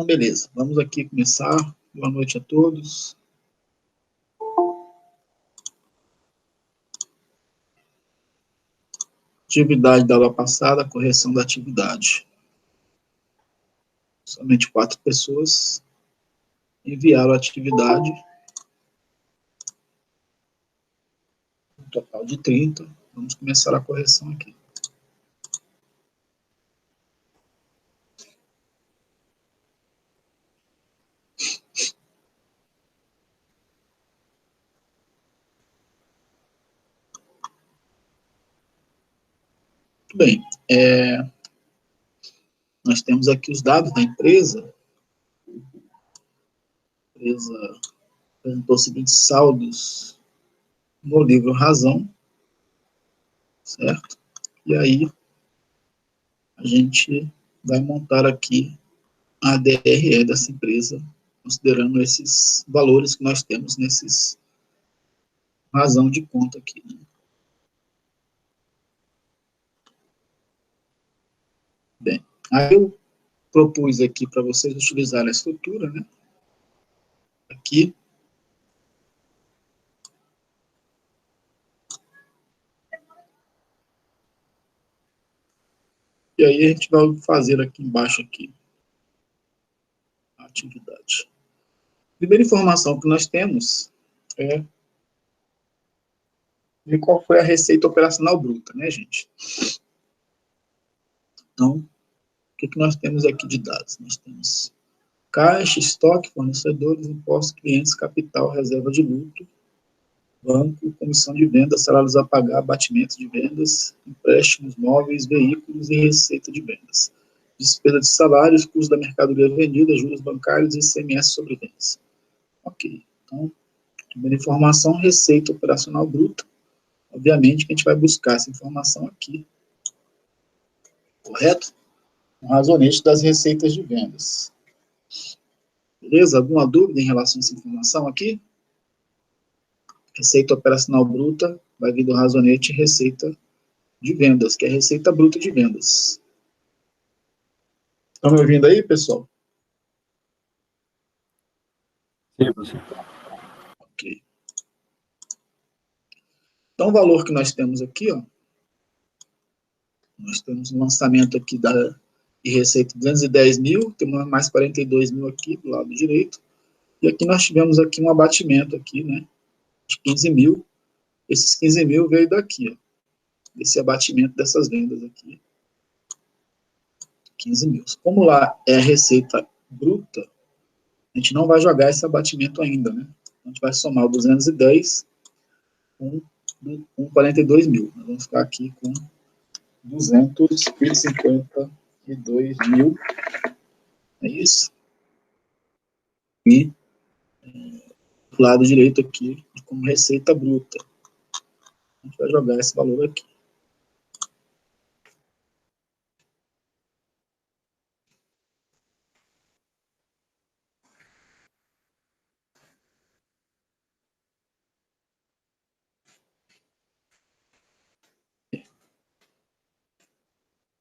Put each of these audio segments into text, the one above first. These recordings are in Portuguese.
Então, beleza, vamos aqui começar. Boa noite a todos. Atividade da aula passada, correção da atividade. Somente 4 pessoas enviaram a atividade. Um total de 30. Vamos começar a correção aqui. Muito bem. Nós temos aqui os dados da empresa. A empresa apresentou os seguintes saldos no livro Razão, certo? E aí, a gente vai montar aqui a DRE dessa empresa, considerando esses valores que nós temos nesses razão de conta aqui, né? Bem, aí eu propus aqui para vocês utilizar a estrutura, né? Aqui. E aí a gente vai fazer aqui embaixo aqui a atividade. Primeira informação que nós temos é ver qual foi a receita operacional bruta, né, gente? Então, o que nós temos aqui de dados? Nós temos caixa, estoque, fornecedores, impostos, clientes, capital, reserva de lucro, banco, comissão de vendas, salários a pagar, abatimento de vendas, empréstimos, móveis, veículos e receita de vendas. Despesa de salários, custo da mercadoria vendida, juros bancários e ICMS sobre vendas. Ok, então, primeira informação, receita operacional bruta. Obviamente que a gente vai buscar essa informação aqui, correto? Um razonete das receitas de vendas. Beleza? Alguma dúvida em relação a essa informação aqui? Receita operacional bruta vai vir do razonete receita de vendas, que é a receita bruta de vendas. Estão me ouvindo aí, pessoal? Sim, professor. Ok. Então, o valor que nós temos aqui, ó, nós temos um lançamento aqui de receita de 210 mil, temos mais 42 mil aqui do lado direito, e aqui nós tivemos aqui um abatimento aqui, né, de 15 mil. Esses 15 mil veio daqui, ó, desse abatimento dessas vendas aqui, 15 mil. Como lá é a receita bruta, a gente não vai jogar esse abatimento ainda, né? A gente vai somar o 210 com 42 mil. Nós vamos ficar aqui com 252 mil. É isso. E do lado direito aqui, como receita bruta. A gente vai jogar esse valor aqui.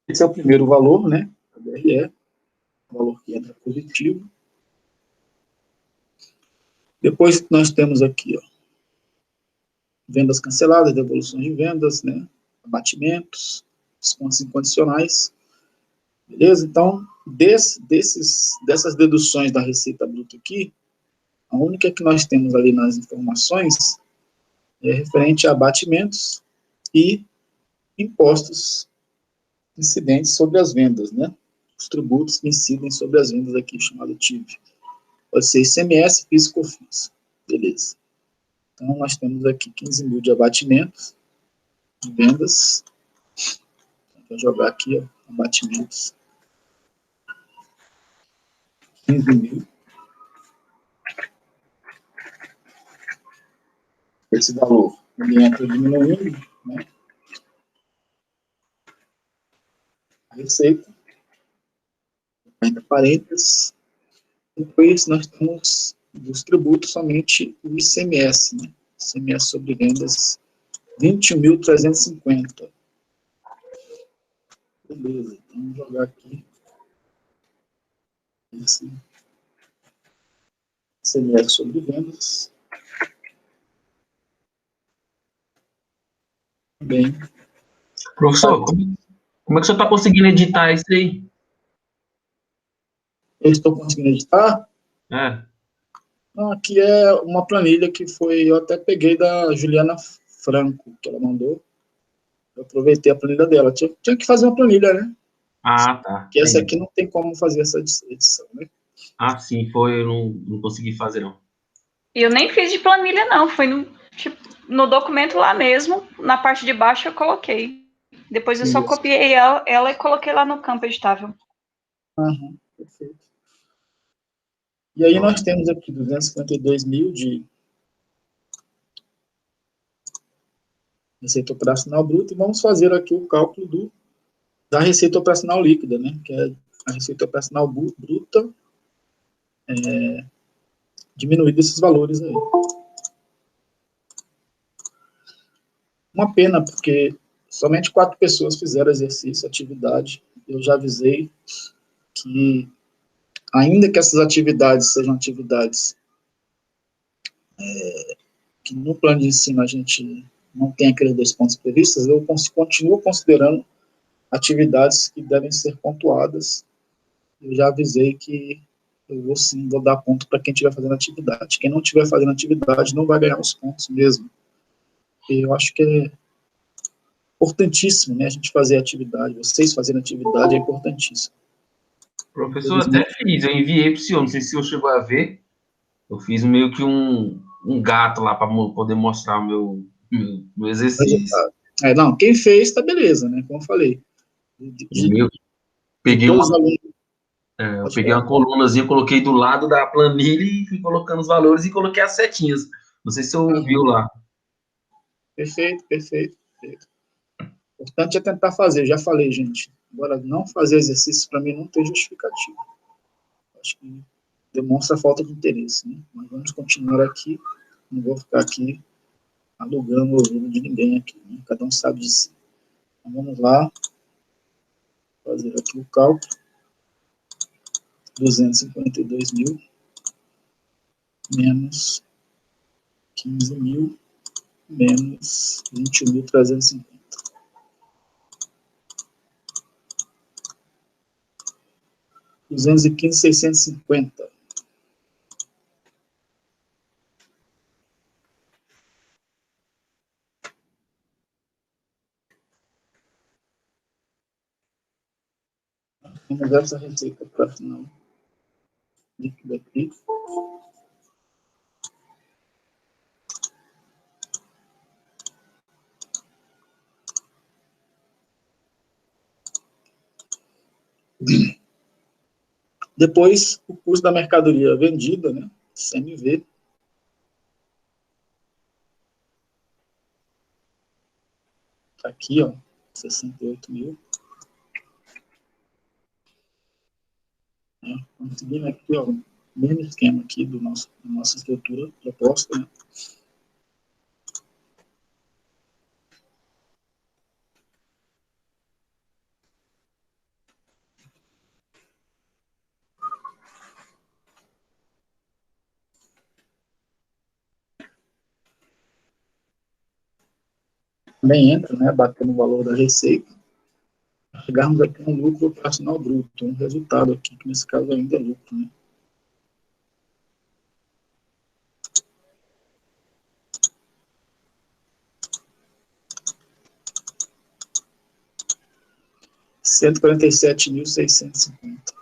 Esse é o primeiro valor, né? A DRE, o valor que entra positivo. Depois nós temos aqui, ó, vendas canceladas, devoluções de vendas, né? Abatimentos, descontos incondicionais. Beleza? Então, dessas deduções da receita bruta aqui, a única que nós temos ali nas informações é referente a abatimentos e impostos incidentes sobre as vendas, né? Os tributos que incidem sobre as vendas aqui, chamado TIV. Pode ser ICMS, PIS e COFINS. Beleza. Então, nós temos aqui 15 mil de abatimentos, de vendas. Vou jogar aqui, ó, abatimentos. 15 mil. Esse valor, ele entra diminuindo, né? A receita, entre parênteses. Depois nós temos dos tributos somente o ICMS, né? ICMS sobre vendas, 21.350. Beleza, então vamos jogar aqui esse CMS sobre vendas. Bem, Professor, como é que o senhor está conseguindo editar isso aí? eu estou conseguindo editar. É. Aqui é uma planilha que eu até peguei da Juliana Franco, que ela mandou. Eu aproveitei a planilha dela. Tinha que fazer uma planilha, né? Ah, tá. Porque essa Entendi. aqui não tem como fazer essa edição, né? Ah, sim, foi. Eu não consegui fazer, não. E eu nem fiz de planilha, não. Foi no documento lá mesmo, na parte de baixo eu coloquei. Depois eu só copiei ela e coloquei lá no campo editável. Uhum, perfeito. E aí nós temos aqui 252 mil de receita operacional bruta e vamos fazer aqui o cálculo da receita operacional líquida, né? Que é a receita operacional bruta diminuída esses valores aí. Uma pena, porque somente 4 pessoas fizeram exercício, atividade. Eu já avisei que, ainda que essas atividades sejam atividades que no plano de ensino a gente não tem aqueles 2 pontos previstos, eu continuo considerando atividades que devem ser pontuadas. Eu já avisei que eu vou dar ponto para quem estiver fazendo atividade. Quem não estiver fazendo atividade não vai ganhar os pontos mesmo. Eu acho que é importantíssimo, né, a gente fazer atividade. Vocês fazendo atividade é importantíssimo. Professor, até fiz. Eu enviei para o senhor. Não sei se o senhor chegou a ver. Eu fiz meio que um gato lá para poder mostrar o meu exercício. Não, quem fez, tá beleza, né? Como eu falei. Eu peguei todos os alunos. eu peguei uma colunazinha, coloquei do lado da planilha e fui colocando os valores e coloquei as setinhas. Não sei se o senhor viu lá. Perfeito, perfeito, perfeito. O importante é tentar fazer, já falei, gente. Agora, não fazer exercício, para mim, não tem justificativa. Acho que demonstra falta de interesse, né? Mas vamos continuar aqui. Não vou ficar aqui alugando o ouvido de ninguém aqui, né? Cada um sabe de si. Então, vamos lá. Fazer aqui o cálculo. 252 mil menos 15 mil menos 21.350. 215.650. Vamos ver essa receita para final líquida aqui. Depois, o custo da mercadoria vendida, né? CMV. Tá aqui, ó, 68 mil. Conseguindo aqui, ó, o mesmo esquema aqui da nossa estrutura proposta, né? Também entra, né, batendo o valor da receita, chegarmos aqui no lucro operacional bruto, um resultado aqui, que nesse caso ainda é lucro, né? R$ 147.650.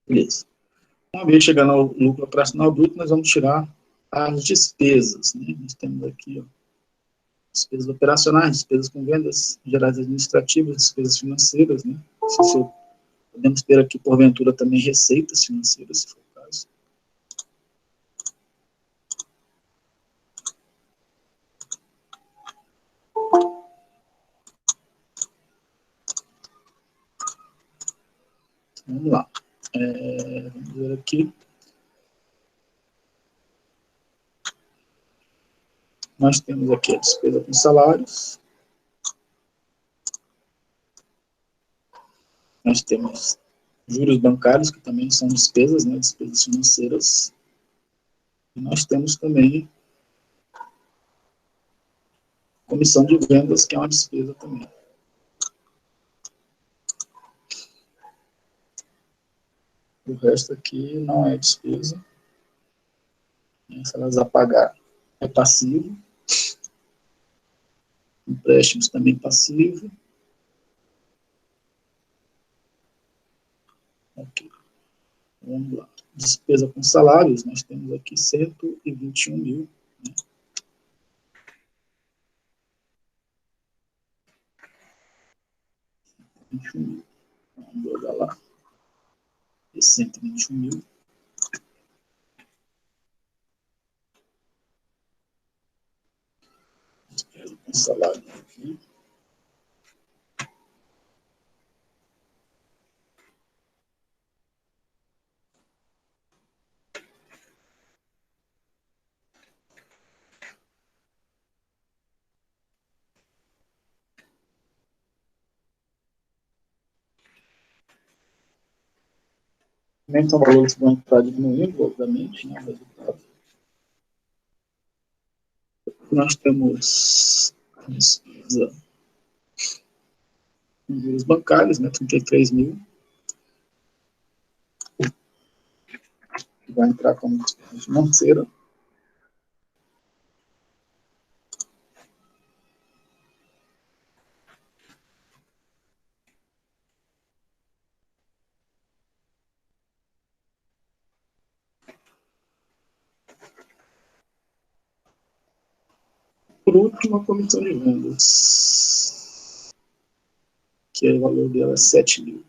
Beleza. Uma vez chegando ao lucro operacional bruto, nós vamos tirar as despesas, né? Nós temos aqui, ó, despesas operacionais, despesas com vendas gerais administrativas, despesas financeiras, né? Podemos ter aqui, porventura, também receitas financeiras, se for o caso. Vamos lá. Vamos ver aqui. Nós temos aqui a despesa com salários. Nós temos juros bancários, que também são despesas, né, despesas financeiras. E nós temos também comissão de vendas, que é uma despesa também. O resto aqui não é despesa. Salários a pagar é passivo. Empréstimos também passivo. Ok. Vamos lá. Despesa com salários, nós temos aqui 121 mil. Né? Vamos jogar lá. 121 mil. Despesa com salário aqui. Também são valores que vão entrar diminuindo, obviamente, né, o resultado. Nós temos a despesa com juros bancários, né, 33 mil. Que vai entrar como despesa financeira. Por último, a comissão de vendas, que o valor dela é 7 mil.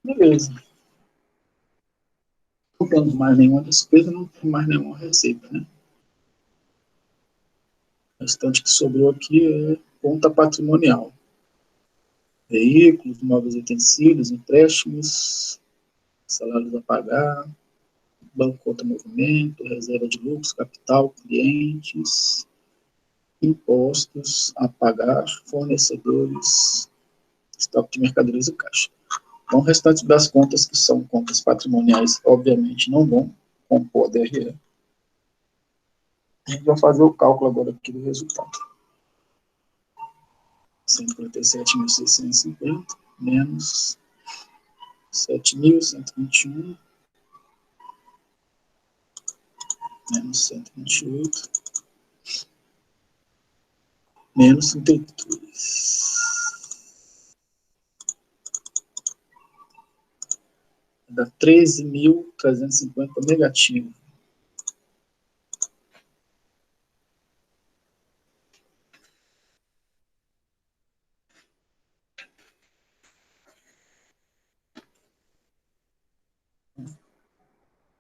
Beleza. Não temos mais nenhuma despesa, não temos mais nenhuma receita, né? O restante que sobrou aqui é conta patrimonial. Veículos, móveis e utensílios, empréstimos, salários a pagar, banco contra movimento, reserva de lucros, capital, clientes, impostos a pagar, fornecedores, estoque de mercadorias e caixa. Então, o restante das contas, que são contas patrimoniais, obviamente não vão compor a DRE. A gente vai fazer o cálculo agora aqui do resultado. 147.650 menos 7.121 menos 128 menos 32. Dá 13.350 negativo.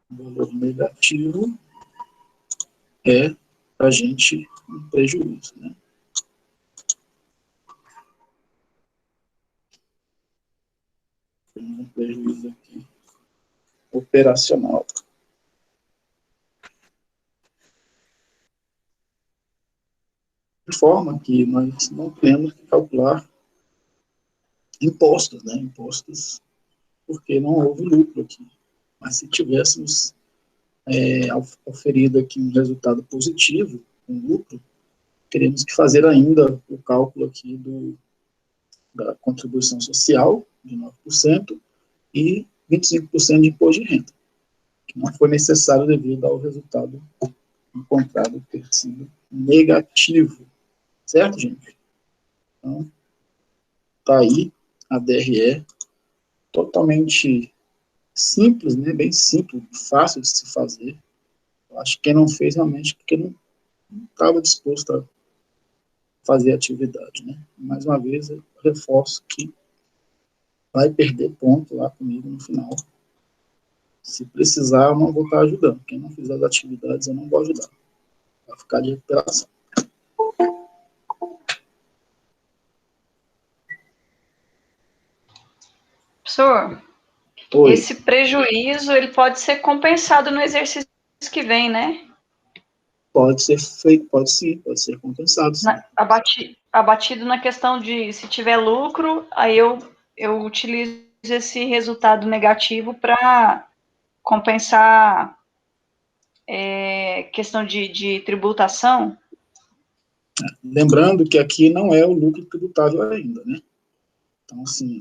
O valor negativo é a gente um prejuízo, né? Temos um prejuízo aqui operacional. De forma que nós não temos que calcular impostos, né? Impostos, porque não houve lucro aqui. Mas se tivéssemos oferido aqui um resultado positivo, um lucro, teríamos que fazer ainda o cálculo aqui da contribuição social, de 9%, e 25% de imposto de renda, que não foi necessário devido ao resultado encontrado ter sido negativo. Certo, gente? Então, tá aí a DRE, totalmente simples, né? Bem simples, fácil de se fazer. Eu acho que quem não fez realmente porque não estava disposto a fazer a atividade, né? Mais uma vez, eu reforço que vai perder ponto lá comigo no final. Se precisar, eu não vou estar ajudando. Quem não fizer as atividades, eu não vou ajudar. Vai ficar de recuperação. Professor, Oi. esse prejuízo, ele pode ser compensado no exercício que vem, né? Pode ser feito, pode sim, pode ser compensado. Sim. Abatido na questão de se tiver lucro, aí eu utilizo esse resultado negativo para compensar questão de tributação. Lembrando que aqui não é o lucro tributável ainda, né? Então, assim,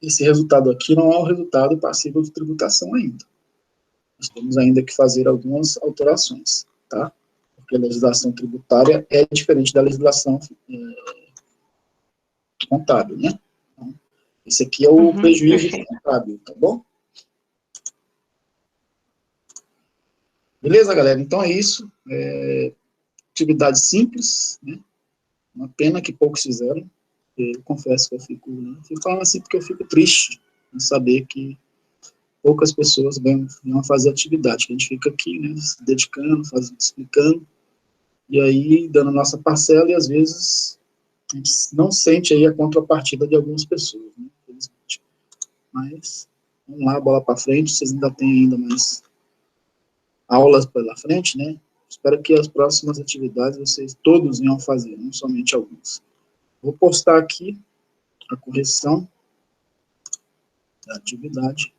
esse resultado aqui não é o resultado passível de tributação ainda. Nós temos ainda que fazer algumas alterações, tá? Porque a legislação tributária é diferente da legislação contábil, né? Então, esse aqui é o prejuízo contábil, tá bom? Beleza, galera? Então é isso. Atividade simples, né? Uma pena que poucos fizeram. Eu confesso que eu fico falando assim porque eu fico triste em saber que poucas pessoas vêm fazer atividade. A gente fica aqui, né, se dedicando, explicando, e aí dando a nossa parcela, e às vezes a gente não sente aí a contrapartida de algumas pessoas, né, infelizmente. Mas, vamos lá, bola para frente, vocês ainda têm ainda mais aulas pela frente, né? Espero que as próximas atividades vocês todos venham fazer, não somente alguns. Vou postar aqui a correção da atividade.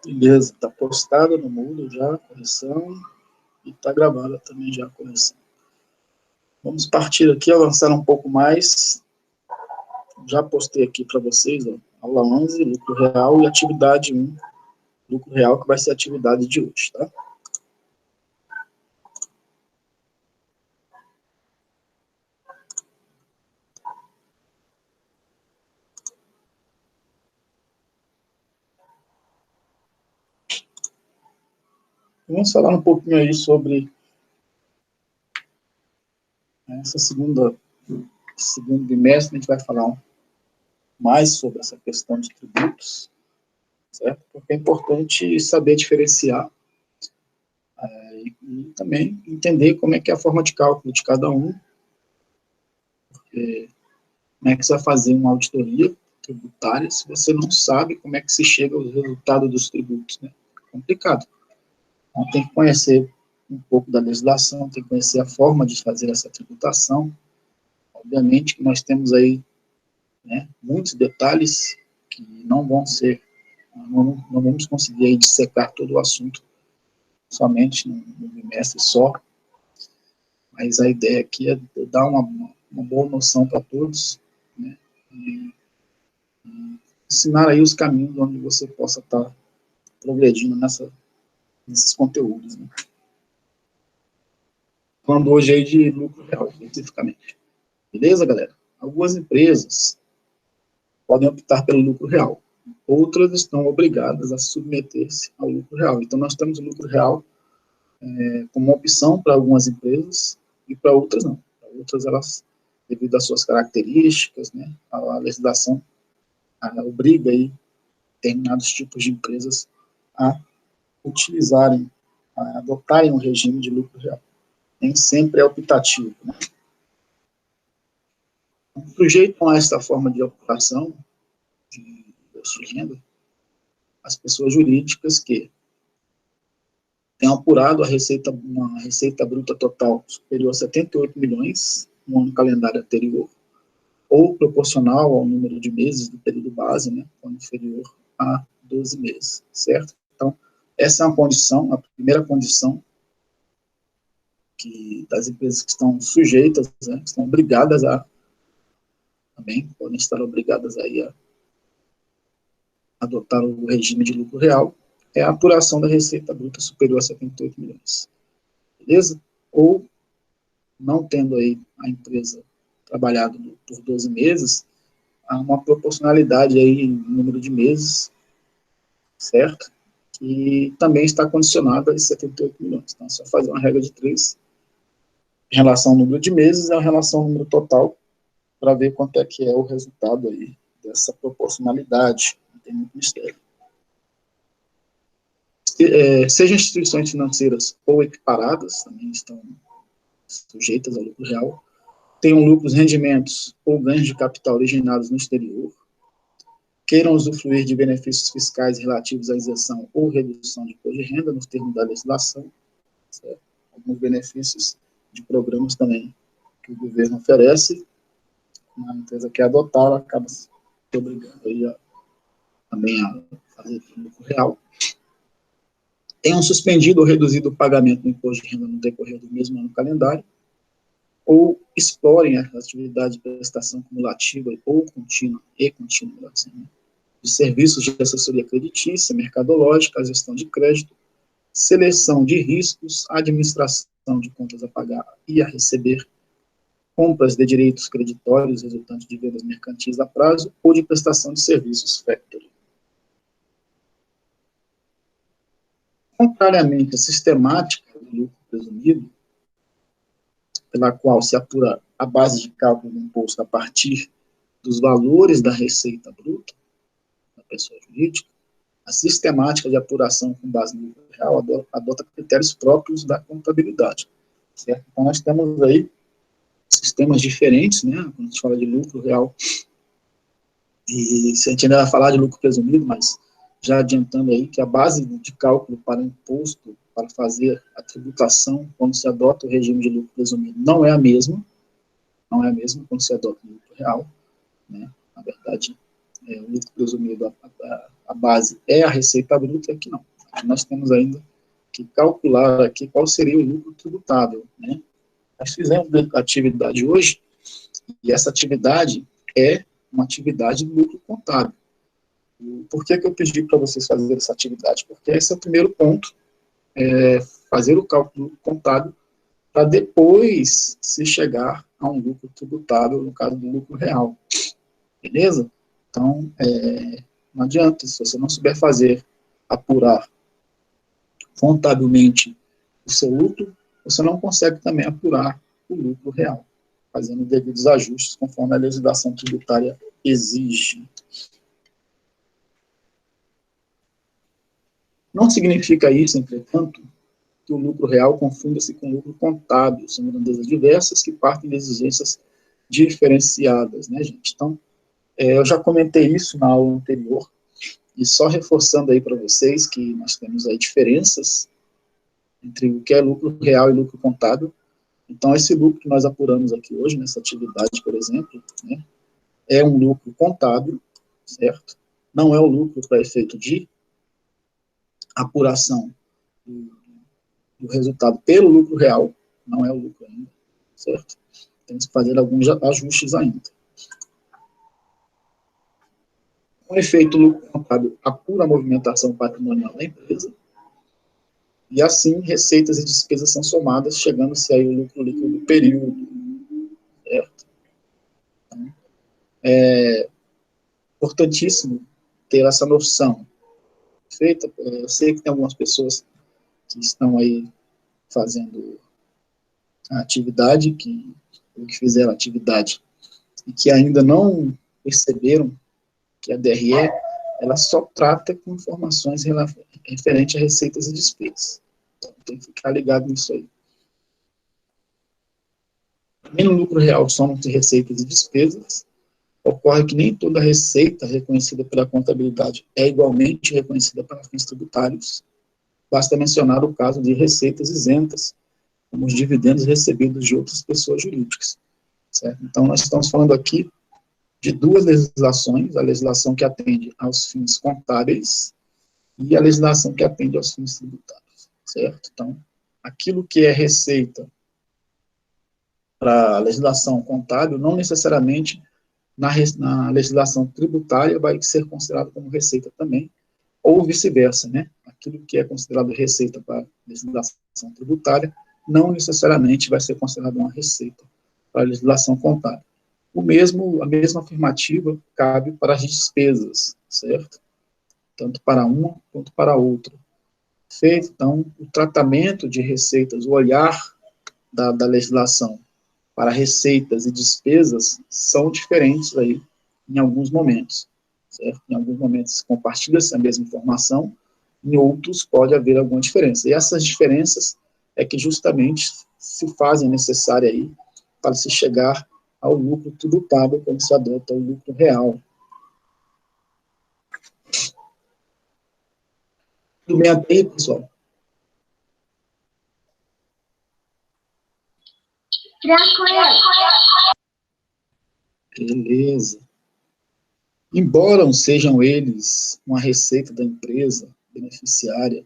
Beleza, está postada no Moodle já a correção e está gravada também já a correção. Vamos partir aqui, avançar um pouco mais. Já postei aqui para vocês, ó, aula 11, lucro real, e atividade 1, lucro real, que vai ser a atividade de hoje, tá? Vamos falar um pouquinho aí sobre essa segundo bimestre. A gente vai falar mais sobre essa questão de tributos, certo? Porque é importante saber diferenciar e também entender como é que é a forma de cálculo de cada um, porque como é que você vai fazer uma auditoria tributária se você não sabe como é que se chega ao resultado dos tributos, né? É complicado. Então, tem que conhecer um pouco da legislação, tem que conhecer a forma de fazer essa tributação. Obviamente que nós temos aí, né, muitos detalhes que não vão ser, não vamos conseguir aí dissecar todo o assunto somente no bimestre só, mas a ideia aqui é dar uma boa noção para todos, né, e ensinar aí os caminhos onde você possa estar progredindo nesses conteúdos, né. Falando hoje aí de lucro real, especificamente. Beleza, galera? Algumas empresas podem optar pelo lucro real. Outras estão obrigadas a submeter-se ao lucro real. Então, nós temos o lucro real como uma opção para algumas empresas e para outras não. Para outras, elas, devido às suas características, né, a legislação obriga aí determinados tipos de empresas a utilizarem, a adotarem um regime de lucro real. Nem sempre é optativo, né? Sujeitam a esta forma de optação de imposto de renda as pessoas jurídicas que tenham apurado uma receita bruta total superior a 78 milhões no ano calendário anterior, ou proporcional ao número de meses do período base, né, quando inferior a 12 meses, certo? Então, essa é uma condição, a primeira condição das empresas que estão sujeitas, né, que estão obrigadas a, também podem estar obrigadas aí a adotar o regime de lucro real, é a apuração da receita bruta superior a 78 milhões. Beleza? Ou, não tendo aí a empresa trabalhado por 12 meses, há uma proporcionalidade aí em número de meses, certo? Que também está condicionada a 78 milhões. Então, é só fazer uma regra de 3 em relação ao número de meses e em relação ao número total, para ver quanto é que é o resultado aí dessa proporcionalidade. Não tem muito mistério. Sejam instituições financeiras ou equiparadas, também estão sujeitas ao lucro real, tenham lucros, rendimentos ou ganhos de capital originados no exterior, queiram usufruir de benefícios fiscais relativos à isenção ou redução de imposto de renda nos termos da legislação, certo? Alguns benefícios de programas também que o governo oferece, uma empresa que adotar, ela acaba se obrigando aí também a fazer lucro real. Tenham suspendido ou reduzido o pagamento do imposto de renda no decorrer do mesmo ano calendário, ou explorem a atividade de prestação cumulativa ou contínua, assim, né, de serviços de assessoria creditícia, mercadológica, gestão de crédito, seleção de riscos, administração de contas a pagar e a receber, compras de direitos creditórios resultantes de vendas mercantis a prazo ou de prestação de serviços factory. Contrariamente à sistemática do lucro presumido, pela qual se apura a base de cálculo do imposto a partir dos valores da receita bruta da pessoa jurídica, a sistemática de apuração com base no lucro real adota critérios próprios da contabilidade, certo? Então, nós temos aí sistemas diferentes, né, quando a gente fala de lucro real, e se a gente ainda vai falar de lucro presumido, mas já adiantando aí que a base de cálculo para o imposto, para fazer a tributação, quando se adota o regime de lucro presumido, não é a mesma quando se adota o lucro real, né, na verdade, o lucro presumido, a base é a receita bruta, aqui não. Nós temos ainda que calcular aqui qual seria o lucro tributável, né. Nós fizemos a atividade hoje, e essa atividade é uma atividade de lucro contábil. Por que eu pedi para vocês fazerem essa atividade? Porque esse é o primeiro ponto, fazer o cálculo contábil, para depois se chegar a um lucro tributável, no caso do lucro real. Beleza? Então, não adianta, se você não souber apurar contabilmente o seu lucro, você não consegue também apurar o lucro real, fazendo devidos ajustes conforme a legislação tributária exige. Não significa isso, entretanto, que o lucro real confunda-se com o lucro contábil. São grandezas diversas que partem de exigências diferenciadas, né, gente? Então, eu já comentei isso na aula anterior, e só reforçando aí para vocês que nós temos aí diferenças entre o que é lucro real e lucro contábil. Então, esse lucro que nós apuramos aqui hoje, nessa atividade, por exemplo, né, é um lucro contábil, certo? Não é o lucro para efeito de apuração do resultado pelo lucro real, não é o lucro ainda, certo? Temos que fazer alguns ajustes ainda. Com efeito, o lucro contábil apura a movimentação patrimonial da empresa, e assim, receitas e despesas são somadas, chegando-se aí o lucro líquido do período, certo? Então, é importantíssimo ter essa noção. Eu sei que tem algumas pessoas que estão aí fazendo a atividade, que fizeram a atividade, e que ainda não perceberam que a DRE, ela só trata com informações referentes a receitas e despesas. Então, tem que ficar ligado nisso aí. Também no lucro real somam-se receitas e despesas. Ocorre que nem toda receita reconhecida pela contabilidade é igualmente reconhecida para fins tributários. Basta mencionar o caso de receitas isentas, como os dividendos recebidos de outras pessoas jurídicas, certo? Então, nós estamos falando aqui de duas legislações, a legislação que atende aos fins contábeis e a legislação que atende aos fins tributários, certo? Então, aquilo que é receita para a legislação contábil, não necessariamente na legislação tributária vai ser considerado como receita também, ou vice-versa, né? Aquilo que é considerado receita para a legislação tributária, não necessariamente vai ser considerado uma receita para a legislação contábil. A mesma afirmativa cabe para as despesas, certo? Tanto para uma quanto para a outra. Feito, então, o tratamento de receitas, o olhar da legislação para receitas e despesas são diferentes aí em alguns momentos, certo? Em alguns momentos compartilha-se a mesma informação, em outros pode haver alguma diferença. E essas diferenças é que justamente se fazem necessárias aí para se chegar ao lucro tributável quando se adota o lucro real. Tudo bem até aí, pessoal? Beleza. Embora sejam eles uma receita da empresa beneficiária,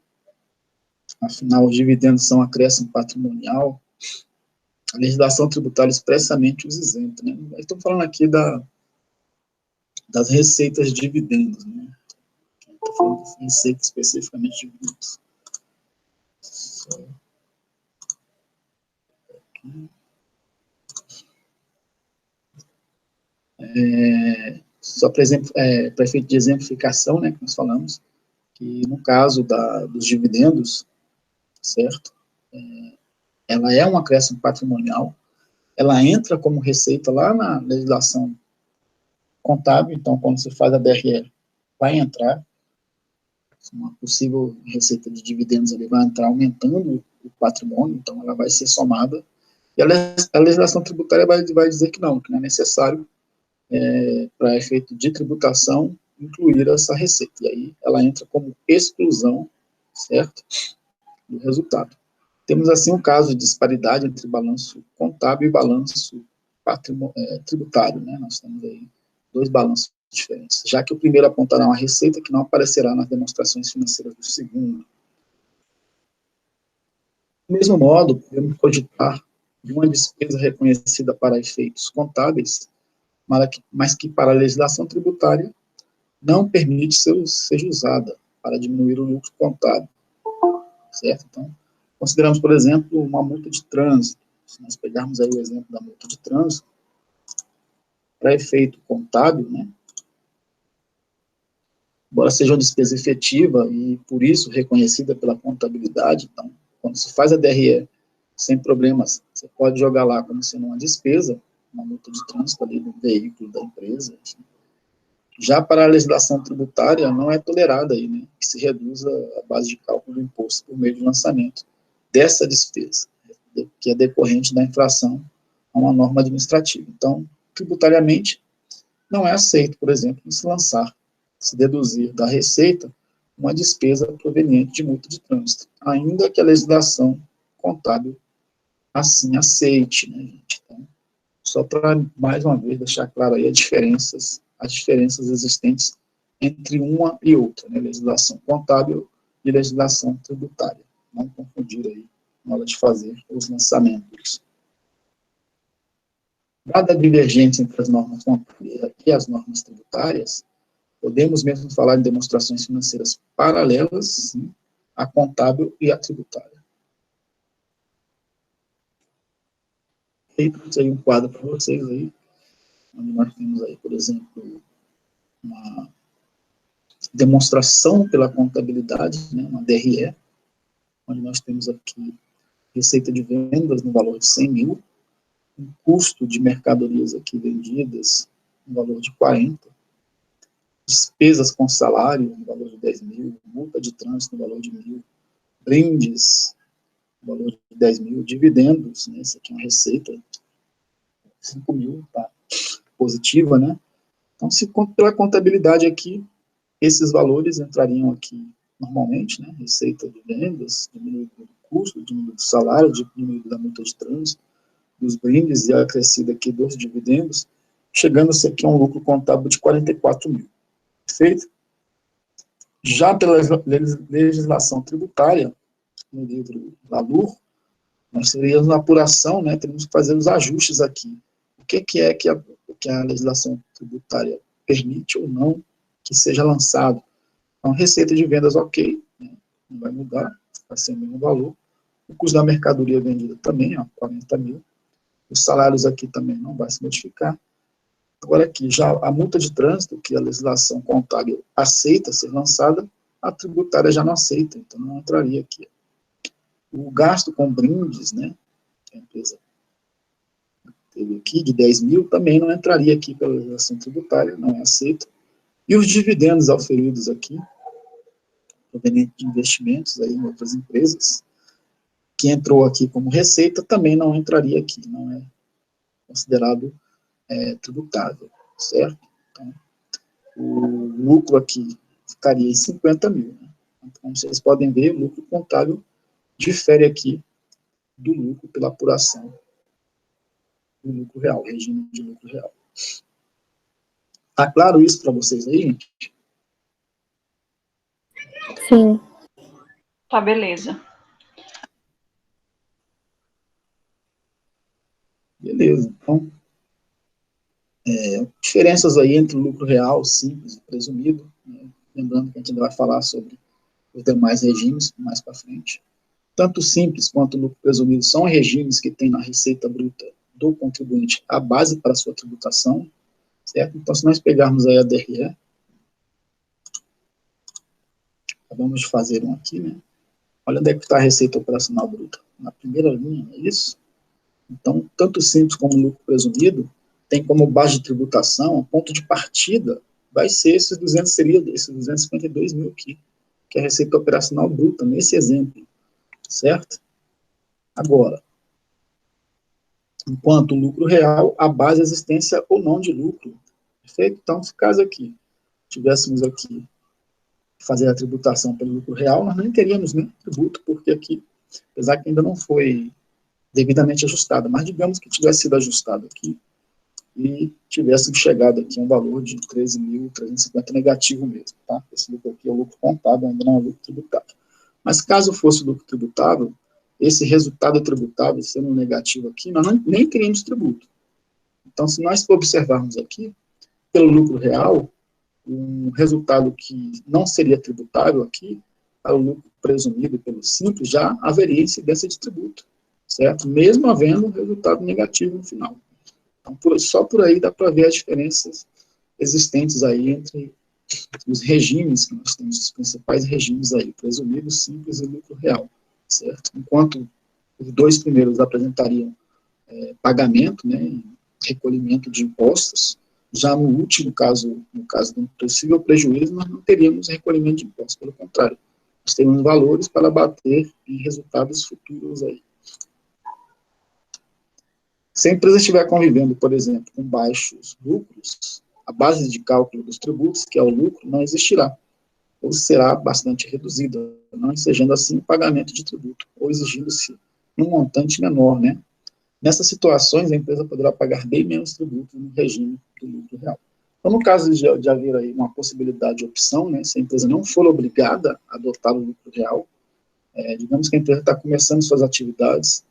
afinal, os dividendos são acréscimo patrimonial, a legislação tributária expressamente os isenta, né? Estamos falando aqui das receitas de dividendos, né? Estou falando de receita especificamente de dividendos. Só para efeito de exemplificação, né, que nós falamos, que no caso dos dividendos, certo? Ela é um acréscimo patrimonial, ela entra como receita lá na legislação contábil, então quando você faz a DRE, vai entrar, uma possível receita de dividendos ali vai entrar aumentando o patrimônio, então ela vai ser somada, e a legislação tributária vai dizer que não é necessário, para efeito de tributação, incluir essa receita, e aí ela entra como exclusão, certo, do resultado. Temos, assim, um caso de disparidade entre balanço contábil e balanço tributário, né? Nós temos aí dois balanços diferentes, já que o primeiro apontará uma receita que não aparecerá nas demonstrações financeiras do segundo. Do mesmo modo, podemos cogitar de uma despesa reconhecida para efeitos contábeis, mas que para a legislação tributária não permite seja usada para diminuir o lucro contábil, certo? Então, consideramos, por exemplo, uma multa de trânsito. Se nós pegarmos aí o exemplo da multa de trânsito, para efeito contábil, né, embora seja uma despesa efetiva e, por isso, reconhecida pela contabilidade, então, quando se faz a DRE sem problemas, você pode jogar lá como sendo uma despesa, uma multa de trânsito ali do veículo da empresa. Enfim. Já para a legislação tributária, não é tolerada aí, né, que se reduza a base de cálculo do imposto por meio de lançamento dessa despesa, que é decorrente da infração a uma norma administrativa. Então, tributariamente, não é aceito, por exemplo, se deduzir da receita uma despesa proveniente de multa de trânsito, ainda que a legislação contábil assim aceite, né, gente? Então, só para, mais uma vez, deixar claro aí as diferenças existentes entre uma e outra, né, legislação contábil e legislação tributária. Não confundir aí na hora de fazer os lançamentos. Dada a divergência entre as normas contábeis e as normas tributárias, podemos mesmo falar em demonstrações financeiras paralelas, sim, a contábil e a tributária. E trouxe aí um quadro para vocês aí, onde nós temos aí, por exemplo, uma demonstração pela contabilidade, né, uma DRE, onde nós temos aqui receita de vendas no valor de 100 mil, um custo de mercadorias aqui vendidas no valor de 40, despesas com salário no valor de 10 mil, multa de trânsito no valor de 1.000, brindes no valor de 10 mil, dividendos, né, isso aqui é uma receita, 5 mil, tá, positiva, né, então se pela contabilidade aqui, esses valores entrariam aqui normalmente, né, receita de vendas, diminuído do custo, diminuído do salário, diminuído da multa de trânsito, dos brindes e a acrescida aqui dos dividendos, chegando-se aqui a um lucro contábil de 44 mil. Perfeito? Já pela legislação tributária, no livro LALUR, nós teríamos uma apuração, né, teríamos que fazer os ajustes aqui. O que é que a legislação tributária permite ou não que seja lançado? Então, receita de vendas, ok, né, não vai mudar, vai ser o mesmo valor. O custo da mercadoria vendida também, ó, 40 mil. Os salários aqui também não vai se modificar. Agora aqui, já a multa de trânsito, que a legislação contábil aceita ser lançada, a tributária já não aceita, então não entraria aqui. O gasto com brindes, né, que a empresa teve aqui, de 10 mil, também não entraria aqui pela legislação tributária, não é aceita. E os dividendos auferidos aqui, provenientes de investimentos aí em outras empresas, que entrou aqui como receita, também não entraria aqui, não é considerado tributável, certo? Então, o lucro aqui ficaria em 50 mil. Né? Então, como vocês podem ver, o lucro contábil difere aqui do lucro pela apuração do lucro real, regime de lucro real. Tá claro isso para vocês aí, gente? Sim. Tá, beleza. Beleza, então, diferenças aí entre o lucro real, simples e presumido, né? Lembrando que a gente ainda vai falar sobre os demais regimes mais para frente. Tanto simples quanto o lucro presumido são regimes que têm na receita bruta do contribuinte a base para a sua tributação, certo? Então, se nós pegarmos aí a DRE, acabamos de fazer um aqui, né? Olha onde é que está a receita operacional bruta. Na primeira linha, é isso? Então, tanto simples como lucro presumido, tem como base de tributação, o ponto de partida vai ser esses 252 mil aqui, que é a receita operacional bruta, nesse exemplo, certo? Agora, enquanto o lucro real, a base é a existência ou não de lucro, perfeito? Então, se caso aqui, tivéssemos aqui, fazer a tributação pelo lucro real, nós nem teríamos nem tributo, porque aqui, apesar que ainda não foi devidamente ajustada, mas digamos que tivesse sido ajustado aqui, e tivesse chegado aqui a um valor de 13.350 negativo mesmo, tá? Esse lucro aqui é o lucro contábil, ainda não é o lucro tributável. Mas caso fosse lucro tributável, esse resultado tributável sendo negativo aqui, nós nem teríamos tributo. Então, se nós observarmos aqui, pelo lucro real, um resultado que não seria tributável aqui, para o lucro presumido pelo simples, já haveria incidência de tributo, certo? Mesmo havendo um resultado negativo no final. Então, só por aí dá para ver as diferenças existentes aí entre os regimes que nós temos, os principais regimes aí, presumido, simples e lucro real, certo? Enquanto os dois primeiros apresentariam pagamento, né, recolhimento de impostos, já no último caso, no caso do possível prejuízo, nós não teríamos recolhimento de impostos, pelo contrário, nós teríamos valores para bater em resultados futuros aí. Se a empresa estiver convivendo, por exemplo, com baixos lucros, a base de cálculo dos tributos, que é o lucro, não existirá, ou será bastante reduzida, não ensejando assim o pagamento de tributo, ou exigindo-se um montante menor, né? Nessas situações, a empresa poderá pagar bem menos tributo no regime do lucro real. Então, no caso de haver aí uma possibilidade de opção, né, se a empresa não for obrigada a adotar o lucro real, digamos que a empresa está começando suas atividades,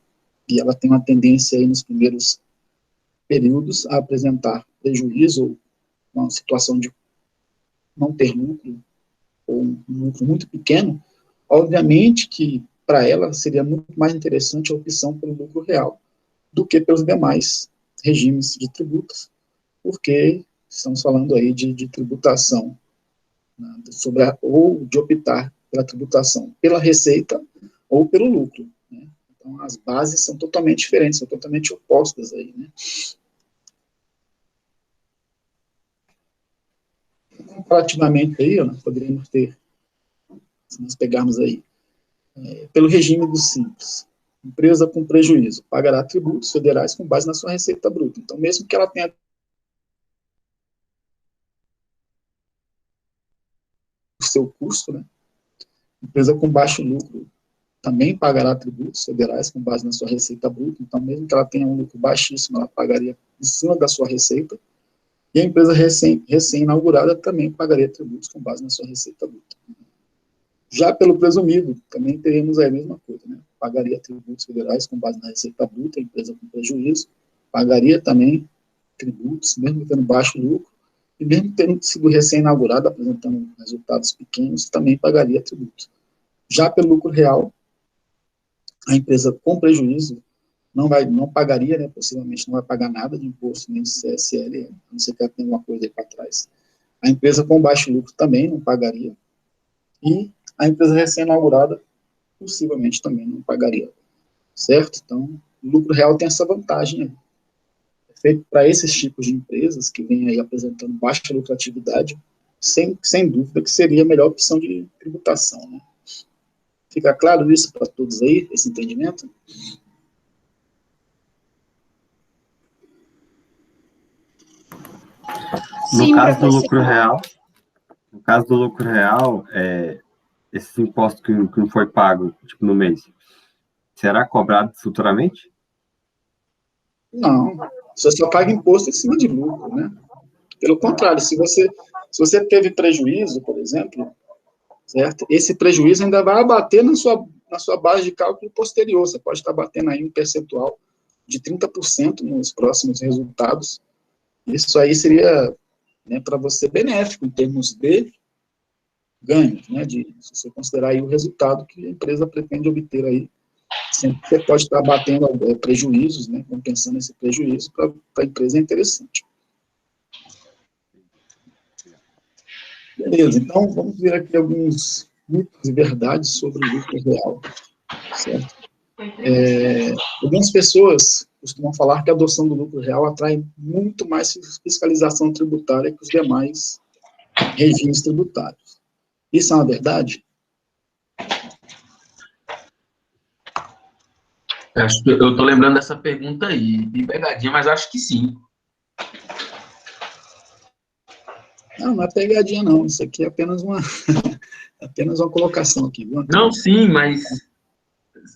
e ela tem uma tendência aí nos primeiros períodos a apresentar prejuízo ou uma situação de não ter lucro, ou um lucro muito pequeno, obviamente que para ela seria muito mais interessante a opção pelo lucro real do que pelos demais regimes de tributos, porque estamos falando aí de tributação, né, ou de optar pela tributação pela receita ou pelo lucro, né? Então, as bases são totalmente diferentes, são totalmente opostas aí, né? Comparativamente aí, ó, poderíamos ter, se nós pegarmos aí, pelo regime do simples, empresa com prejuízo pagará tributos federais com base na sua receita bruta. Então, mesmo que ela tenha o seu custo, né, empresa com baixo lucro também pagará tributos federais com base na sua receita bruta. Então, mesmo que ela tenha um lucro baixíssimo, ela pagaria em cima da sua receita. E a empresa recém-inaugurada também pagaria tributos com base na sua receita bruta. Já pelo presumido, também teremos a mesma coisa, né? Pagaria tributos federais com base na receita bruta, a empresa com prejuízo, pagaria também tributos, mesmo tendo baixo lucro, e mesmo tendo sido recém-inaugurado, apresentando resultados pequenos, também pagaria tributos. Já pelo lucro real, a empresa com prejuízo não pagaria, né, possivelmente não vai pagar nada de imposto, nem de CSL, a não ser que ela tenha alguma coisa aí para trás. A empresa com baixo lucro também não pagaria, e a empresa recém-inaugurada possivelmente também não pagaria, certo? Então, o lucro real tem essa vantagem aí. É feito para esses tipos de empresas que vêm aí apresentando baixa lucratividade, sem dúvida que seria a melhor opção de tributação, né? Fica claro isso para todos aí, esse entendimento? Sim, no caso do lucro real, esse imposto que não foi pago, tipo, no mês, será cobrado futuramente? Não, você só paga imposto em cima de lucro, né? Pelo contrário, se você teve prejuízo, por exemplo, certo? Esse prejuízo ainda vai abater na sua base de cálculo posterior. Você pode estar batendo aí um percentual de 30% nos próximos resultados. Isso aí seria, né, para você benéfico em termos de ganhos, né? Se você considerar aí o resultado que a empresa pretende obter aí. Sempre você pode estar batendo prejuízos, né? Compensando esse prejuízo para a empresa é interessante. Beleza, então vamos ver aqui alguns mitos e verdades sobre o lucro real, certo? Algumas pessoas costumam falar que a adoção do lucro real atrai muito mais fiscalização tributária que os demais regimes tributários. Isso é uma verdade? Eu estou lembrando dessa pergunta aí, de pegadinha, mas acho que sim. Não é pegadinha não, isso aqui é apenas uma colocação aqui. Não, sim, mas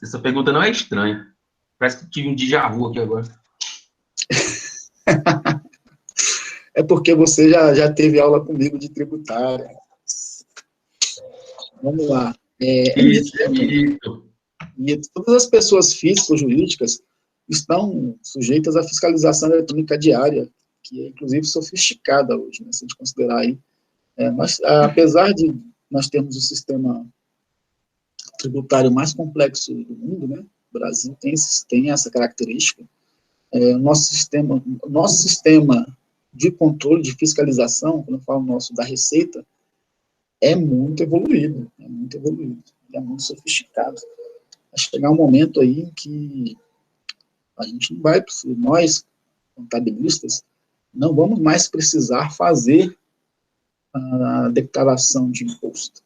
essa pergunta não é estranha. Parece que eu tive um déjà vu aqui agora. É porque você já teve aula comigo de tributária. Vamos lá. Isso. E todas as pessoas físicas ou jurídicas estão sujeitas à fiscalização eletrônica diária, que é, inclusive, sofisticada hoje, né, se a gente considerar aí. Mas, apesar de nós termos o sistema tributário mais complexo do mundo, né, o Brasil tem essa característica, nosso sistema de controle, de fiscalização, quando eu falo nosso, da Receita, é muito evoluído, é muito sofisticado. Vai chegar um momento aí em que a gente não vai, nós, contabilistas, não vamos mais precisar fazer a declaração de imposto.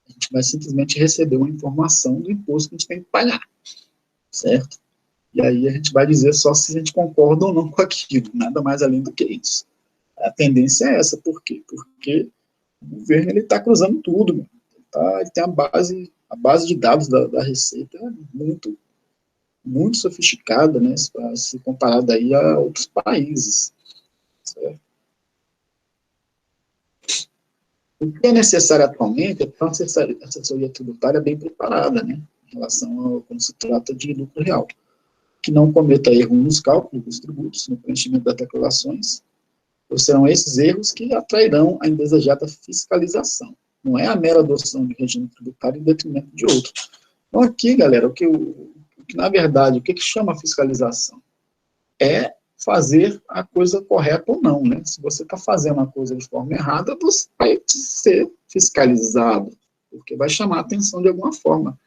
A gente vai simplesmente receber uma informação do imposto que a gente tem que pagar, certo? E aí a gente vai dizer só se a gente concorda ou não com aquilo, nada mais além do que isso. A tendência é essa, por quê? Porque o governo está cruzando tudo, ele tem a base de dados da Receita muito, muito sofisticada, né, se comparada aí a outros países, certo? O que é necessário atualmente é uma assessoria tributária bem preparada, né, em relação a quando se trata de lucro real, que não cometa erro nos cálculos dos tributos, no preenchimento das declarações, ou serão esses erros que atrairão a indesejada fiscalização. Não é a mera adoção de regime tributário em detrimento de outro. Então, aqui, galera, o que na verdade, o que chama a fiscalização? É fazer a coisa correta ou não, né? Se você está fazendo a coisa de forma errada, você vai ser fiscalizado, porque vai chamar a atenção de alguma forma.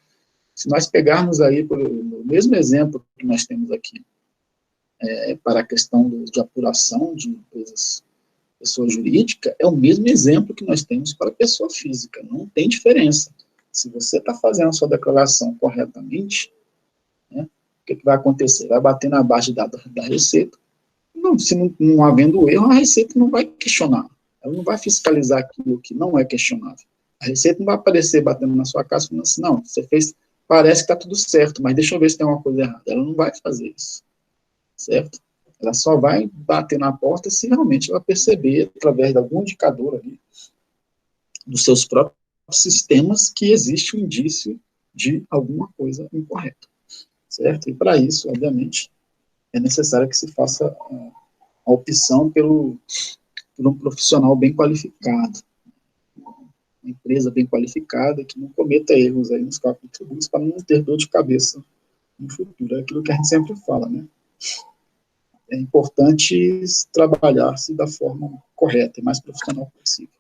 Se nós pegarmos aí, o mesmo exemplo que nós temos aqui, para a questão de apuração de empresas, pessoa jurídica, é o mesmo exemplo que nós temos para a pessoa física, não tem diferença. Se você está fazendo a sua declaração corretamente, né, o que vai acontecer? Vai bater na base de dados da Receita, se não havendo erro, a Receita não vai questionar, ela não vai fiscalizar aquilo que não é questionável. A Receita não vai aparecer batendo na sua casa falando assim, não, você fez, parece que está tudo certo, mas deixa eu ver se tem alguma coisa errada. Ela não vai fazer isso, certo? Ela só vai bater na porta se realmente ela perceber, através de algum indicador ali, dos seus próprios sistemas que existe um indício de alguma coisa incorreta, certo? E para isso, obviamente, é necessário que se faça a opção por um profissional bem qualificado, uma empresa bem qualificada, que não cometa erros aí nos cálculos tributários para não ter dor de cabeça no futuro. É aquilo que a gente sempre fala, né? É importante trabalhar-se da forma correta e mais profissional possível.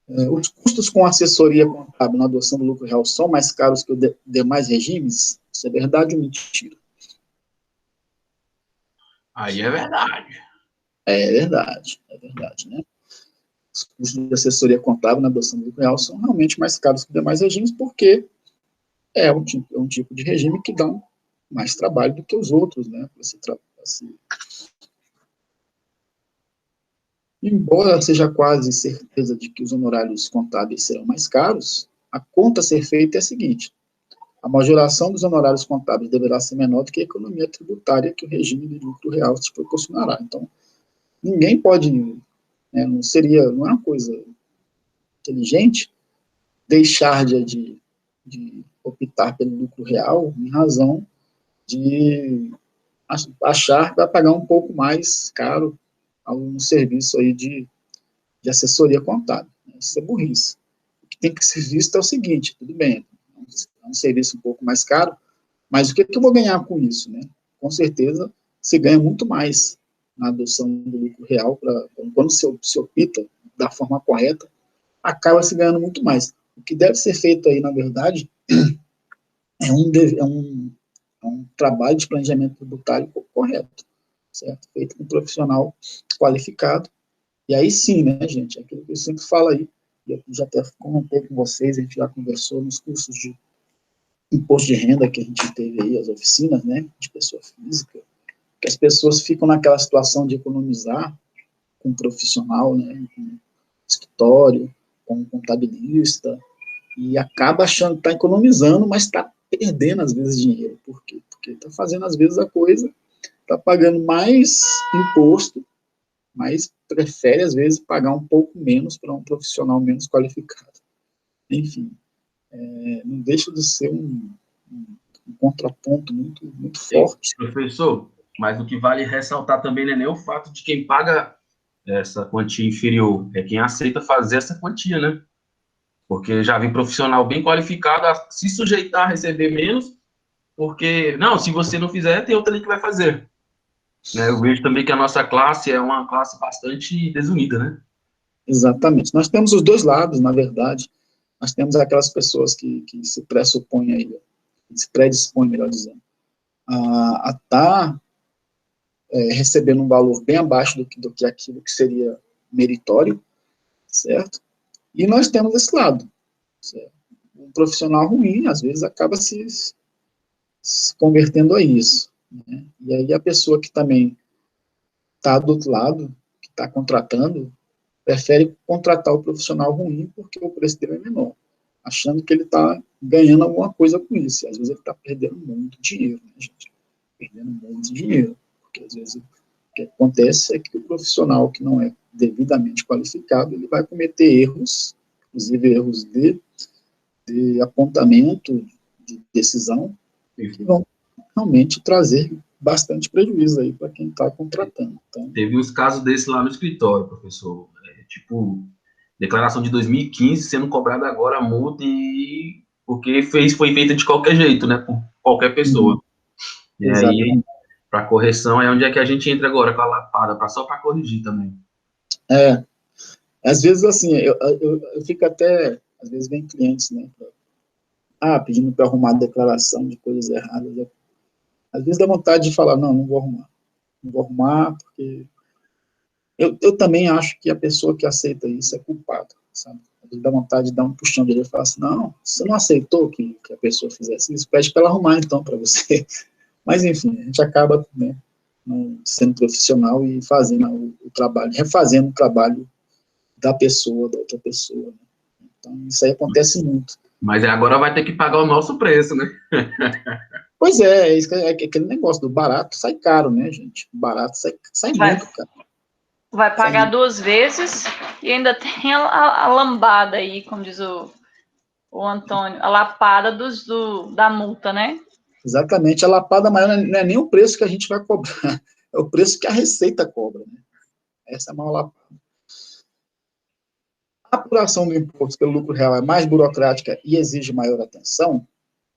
Os custos com assessoria contábil na adoção do lucro real são mais caros que os demais regimes? Isso é verdade ou mentira? Aí é verdade. É verdade, né? Os custos de assessoria contábil na adoção do lucro real são realmente mais caros que os demais regimes, porque é um tipo de regime que dá mais trabalho do que os outros, né? Embora seja quase certeza de que os honorários contábeis serão mais caros, a conta a ser feita é a seguinte: a majoração dos honorários contábeis deverá ser menor do que a economia tributária que o regime de lucro real te proporcionará. Então, ninguém pode, né, não é uma coisa inteligente deixar de optar pelo lucro real em razão de achar que vai pagar um pouco mais caro a um serviço aí de assessoria contábil. Isso é burrice. O que tem que ser visto é o seguinte: tudo bem, é um serviço um pouco mais caro, mas o que eu vou ganhar com isso, né? Com certeza, você ganha muito mais na adoção do lucro real, quando se opta da forma correta, acaba se ganhando muito mais. O que deve ser feito aí, na verdade, é um trabalho de planejamento tributário correto, certo? Feito com um profissional qualificado. E aí sim, né, gente, é aquilo que eu sempre falo aí, eu já até comentei com vocês, a gente já conversou nos cursos de imposto de renda que a gente teve aí, as oficinas, né, de pessoa física, que as pessoas ficam naquela situação de economizar com um profissional, né, com um escritório, com um contabilista, e acaba achando que está economizando, mas está perdendo, às vezes, dinheiro. Por quê? Porque está fazendo, às vezes, a coisa, está pagando mais imposto, mas prefere, às vezes, pagar um pouco menos para um profissional menos qualificado. Enfim, não deixa de ser um contraponto muito, muito forte. Professor, mas o que vale ressaltar também não é nem o fato de quem paga essa quantia inferior, é quem aceita fazer essa quantia, né? Porque já vi profissional bem qualificado a se sujeitar a receber menos, porque, não, se você não fizer, tem outra ali que vai fazer. Né? Eu vejo também que a nossa classe é uma classe bastante desunida, né? Exatamente. Nós temos os dois lados, na verdade. Nós temos aquelas pessoas que se pressupõem aí, se predispõem, melhor dizendo, a estar recebendo um valor bem abaixo do que aquilo que seria meritório, certo? E nós temos esse lado, certo? Um profissional ruim, às vezes, acaba se convertendo a isso, né? E aí a pessoa que também está do outro lado, que está contratando, prefere contratar o profissional ruim porque o preço dele é menor, achando que ele está ganhando alguma coisa com isso. E às vezes ele está perdendo muito dinheiro, né, gente? Perdendo muito dinheiro. Porque às vezes o que acontece é que o profissional que não é devidamente qualificado, ele vai cometer erros, inclusive erros de apontamento, de decisão, que vão realmente trazer bastante prejuízo aí para quem está contratando. Então, teve uns casos desses lá no escritório, professor. Tipo, declaração de 2015 sendo cobrada agora a multa e porque foi feita de qualquer jeito, né? Por qualquer pessoa. E aí, para correção, é onde é que a gente entra agora com a lapada, só para corrigir também. Às vezes, assim, eu fico até, às vezes vem clientes, né, pedindo para arrumar a declaração de coisas erradas. Às vezes dá vontade de falar, não vou arrumar, porque eu também acho que a pessoa que aceita isso é culpada, sabe? Às vezes dá vontade de dar um puxão de ele e falar assim, não, você não aceitou que a pessoa fizesse isso, pede para ela arrumar então para você. Mas, enfim, a gente acaba, né, sendo profissional e fazendo o trabalho, refazendo o trabalho da outra pessoa. Né? Então, isso aí acontece muito. Mas agora vai ter que pagar o nosso preço, né? Pois é aquele negócio do barato sai caro, né, gente? O barato sai muito caro. Vai pagar 2 vezes e ainda tem a lambada aí, como diz o Antônio, a lapada da multa, né? Exatamente, a lapada maior não é nem o preço que a gente vai cobrar, é o preço que a Receita cobra, né? Essa é a maior lapada. A apuração do imposto pelo lucro real é mais burocrática e exige maior atenção?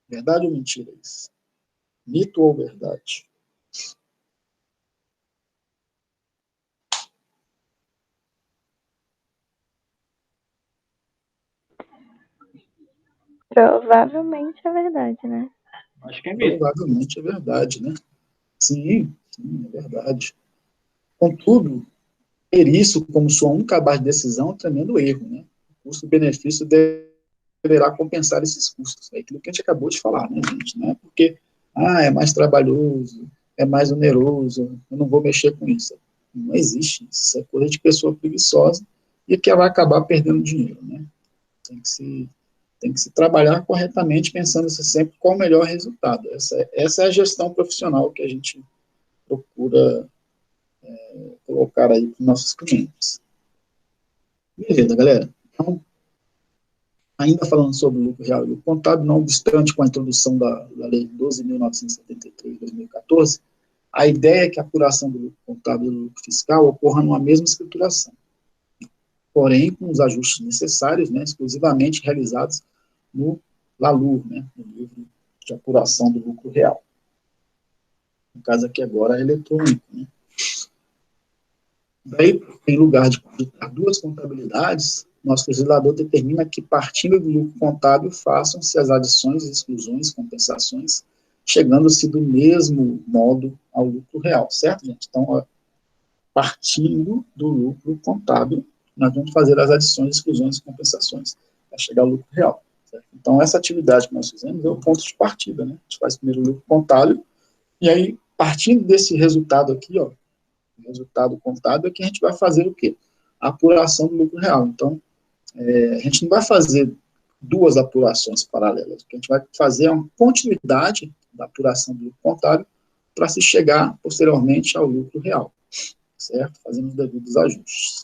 Verdade ou mentira isso? Mito ou verdade? Provavelmente é verdade, né? Acho que é mesmo. Provavelmente é verdade, né? Sim, é verdade. Contudo, ter isso como sua única base de decisão é um tremendo erro, né? O custo-benefício deverá compensar esses custos. É aquilo que a gente acabou de falar, né, gente? Não é porque, é mais trabalhoso, é mais oneroso, eu não vou mexer com isso. Não existe isso. Isso é coisa de pessoa preguiçosa e que vai acabar perdendo dinheiro, né? Tem que se trabalhar corretamente, pensando sempre qual o melhor resultado. Essa é a gestão profissional que a gente procura colocar aí para os nossos clientes. Beleza, galera? Então, ainda falando sobre o lucro real e lucro contábil, não obstante com a introdução da Lei 12.973 de 2014, a ideia é que a apuração do lucro contábil e do lucro fiscal ocorra numa mesma escrituração, porém com os ajustes necessários, né, exclusivamente realizados no LALUR, né, no livro de apuração do lucro real. No caso aqui agora é eletrônico, né. Daí, em lugar de digitar 2 contabilidades, nosso legislador determina que, partindo do lucro contábil, façam-se as adições, exclusões, compensações, chegando-se do mesmo modo ao lucro real, certo, gente? Então, partindo do lucro contábil, nós vamos fazer as adições, exclusões e compensações, para chegar ao lucro real. Certo? Então, essa atividade que nós fizemos é o ponto de partida, né? A gente faz primeiro o lucro contábil, e aí, partindo desse resultado aqui, ó, resultado contábil, é que a gente vai fazer o quê? A apuração do lucro real. Então, a gente não vai fazer 2 apurações paralelas, o que a gente vai fazer é uma continuidade da apuração do lucro contábil para se chegar, posteriormente, ao lucro real, certo? Fazendo os devidos ajustes.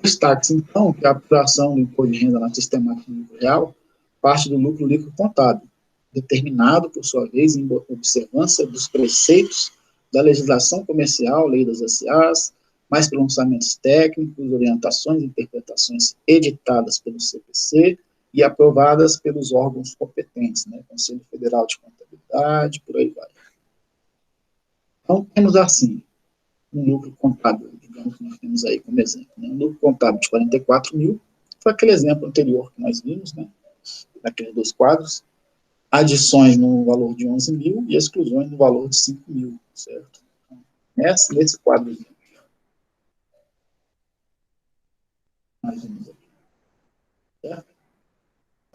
Destaque, então, que a apuração do imposto de renda na sistemática do lucro real parte do lucro líquido contábil, determinado, por sua vez, em observância dos preceitos da legislação comercial, lei das SAs, mais pronunciamentos técnicos, orientações e interpretações editadas pelo CPC e aprovadas pelos órgãos competentes, né, Conselho Federal de Contabilidade, por aí vai. Então, temos assim, um lucro contábil, digamos que nós temos aí como exemplo, né, um lucro contábil de 44 mil, foi aquele exemplo anterior que nós vimos, né, daqueles 2 quadros, adições no valor de 11 mil e exclusões no valor de 5 mil, certo? Nesse quadro aqui. Mais ou menos aqui. Certo?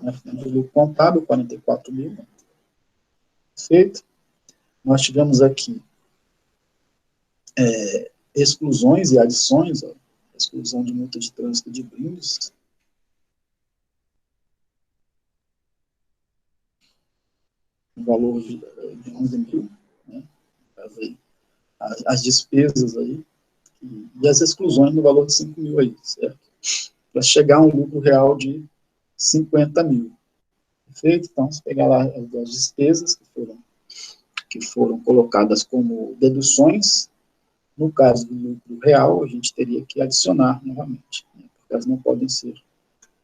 Nós temos o lucro contábil, 44 mil. Perfeito? Nós tivemos aqui exclusões e adições, ó, exclusão de multa de trânsito de brindes, no valor de 11 mil, né? As despesas aí, e as exclusões no valor de 5 mil aí, certo? Para chegar a um lucro real de 50 mil. Perfeito? Então, se pegar lá as despesas que foram colocadas como deduções, no caso do lucro real, a gente teria que adicionar novamente, né? Porque elas não podem ser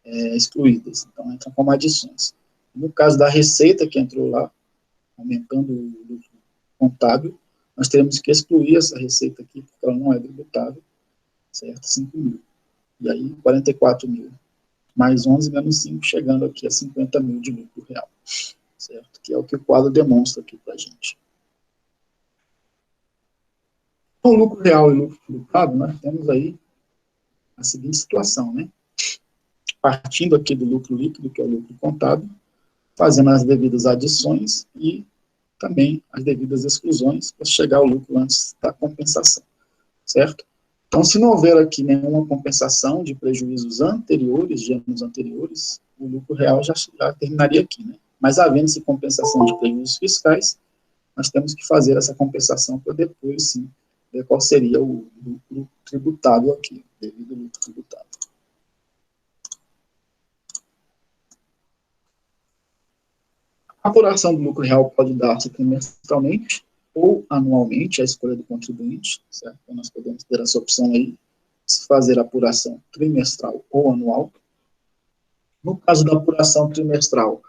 excluídas, então entram como adições. No caso da receita que entrou lá, aumentando o lucro contábil, nós teremos que excluir essa receita aqui, porque ela não é tributável, certo? 5 mil. E aí, 44 mil, mais 11 menos 5, chegando aqui a 50 mil de lucro real, certo? Que é o que o quadro demonstra aqui para a gente. Com lucro real e lucro tributado, nós temos aí a seguinte situação, né? Partindo aqui do lucro líquido, que é o lucro contábil, fazendo as devidas adições e também as devidas exclusões para chegar ao lucro antes da compensação, certo? Então, se não houver aqui nenhuma compensação de prejuízos anteriores, de anos anteriores, o lucro real já terminaria aqui, né? Mas havendo-se compensação de prejuízos fiscais, nós temos que fazer essa compensação para depois, sim, ver qual seria o lucro tributável aqui, devido ao lucro tributável. A apuração do lucro real pode dar-se trimestralmente ou anualmente, a escolha do contribuinte, certo? Então, nós podemos ter essa opção aí, se fazer a apuração trimestral ou anual. No caso da apuração trimestral,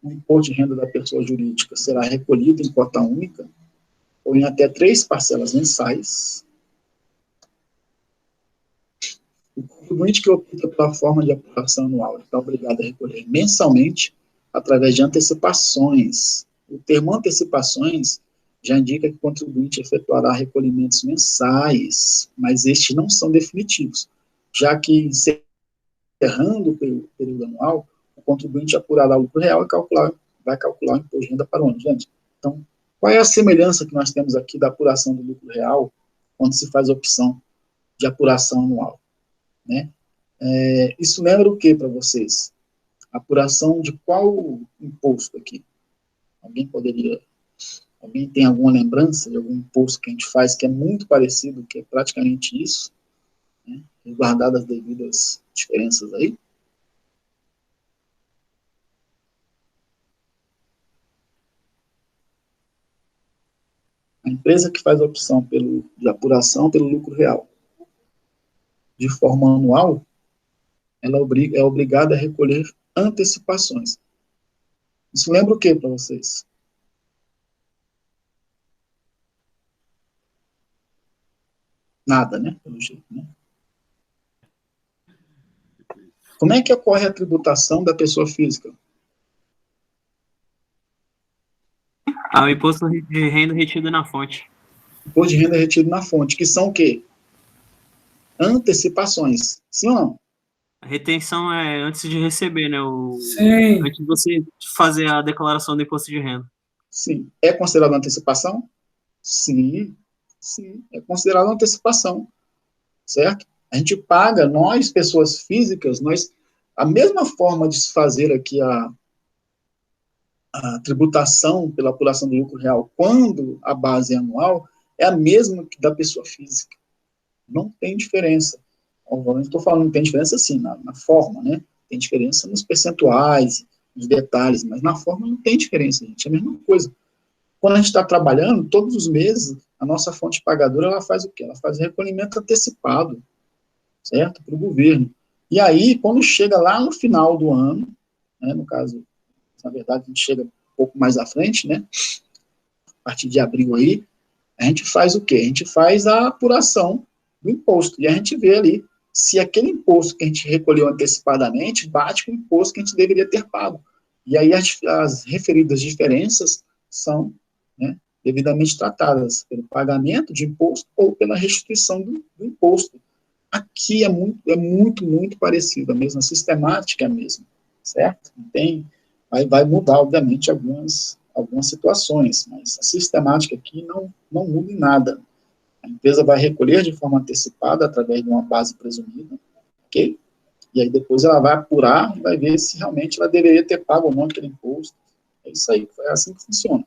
o imposto de renda da pessoa jurídica será recolhido em cota única ou em até 3 parcelas mensais. O contribuinte que opta pela forma de apuração anual está obrigado a recolher mensalmente através de antecipações. O termo antecipações já indica que o contribuinte efetuará recolhimentos mensais, mas estes não são definitivos, já que, encerrando o período anual, o contribuinte apurará o lucro real e vai calcular o imposto de renda para o ano. Gente, então, qual é a semelhança que nós temos aqui da apuração do lucro real quando se faz a opção de apuração anual? Né? Isso lembra o que para vocês? Apuração de qual imposto aqui? Alguém tem alguma lembrança de algum imposto que a gente faz que é muito parecido, que é praticamente isso, né? Guardadas as devidas diferenças aí? A empresa que faz a opção de apuração pelo lucro real de forma anual, ela é obrigada a recolher antecipações. Isso lembra o que para vocês? Nada, né? Pelo jeito, né? Como é que ocorre a tributação da pessoa física? O imposto de renda retido na fonte. Imposto de renda retido na fonte, que são o quê? Antecipações. Sim ou não? A retenção é antes de receber, né? Sim. Antes de você fazer a declaração do imposto de renda. Sim. É considerado antecipação? Sim. Sim. É considerado antecipação. Certo? A gente paga, nós, pessoas físicas, a mesma forma de se fazer aqui a tributação pela apuração do lucro real quando a base é anual é a mesma que da pessoa física. Não tem diferença. Obviamente, estou falando que tem diferença, sim, na forma, né? Tem diferença nos percentuais, nos detalhes, mas na forma não tem diferença, gente. É a mesma coisa. Quando a gente está trabalhando, todos os meses, a nossa fonte pagadora, ela faz o quê? Ela faz recolhimento antecipado, certo? Para o governo. E aí, quando chega lá no final do ano, né, no caso, na verdade, a gente chega um pouco mais à frente, né? A partir de abril aí, a gente faz o quê? A gente faz a apuração do imposto. E a gente vê ali se aquele imposto que a gente recolheu antecipadamente bate com o imposto que a gente deveria ter pago. E aí as referidas diferenças são, né, devidamente tratadas pelo pagamento de imposto ou pela restituição do imposto. Aqui é muito parecido, a mesma sistemática é a mesma, certo? Vai mudar, obviamente, algumas situações, mas a sistemática aqui não muda em nada. A empresa vai recolher de forma antecipada, através de uma base presumida, ok? E aí depois ela vai apurar e vai ver se realmente ela deveria ter pago ou não aquele imposto. É isso aí, é assim que funciona.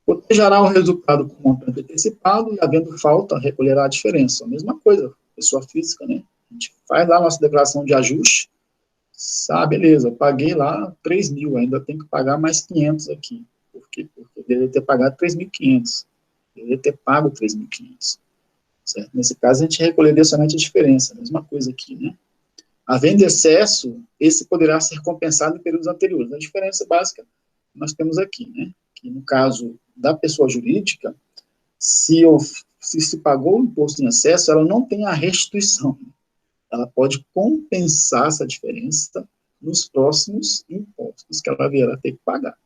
Protegerá o resultado com montante antecipado e, havendo falta, recolherá a diferença. A mesma coisa, pessoa física, né? A gente faz lá a nossa declaração de ajuste, beleza, eu paguei lá 3 mil, ainda tem que pagar mais 500 aqui. Por quê? Porque eu deveria ter pagado 3.500. Deveria ter pago 3.500. Certo? Nesse caso, a gente recolheria somente a diferença, a mesma coisa aqui, né? Havendo excesso, esse poderá ser compensado em períodos anteriores. A diferença básica que nós temos aqui, né? Que no caso da pessoa jurídica, se pagou o imposto em excesso, ela não tem a restituição. Ela pode compensar essa diferença nos próximos impostos que ela virá ter que pagar,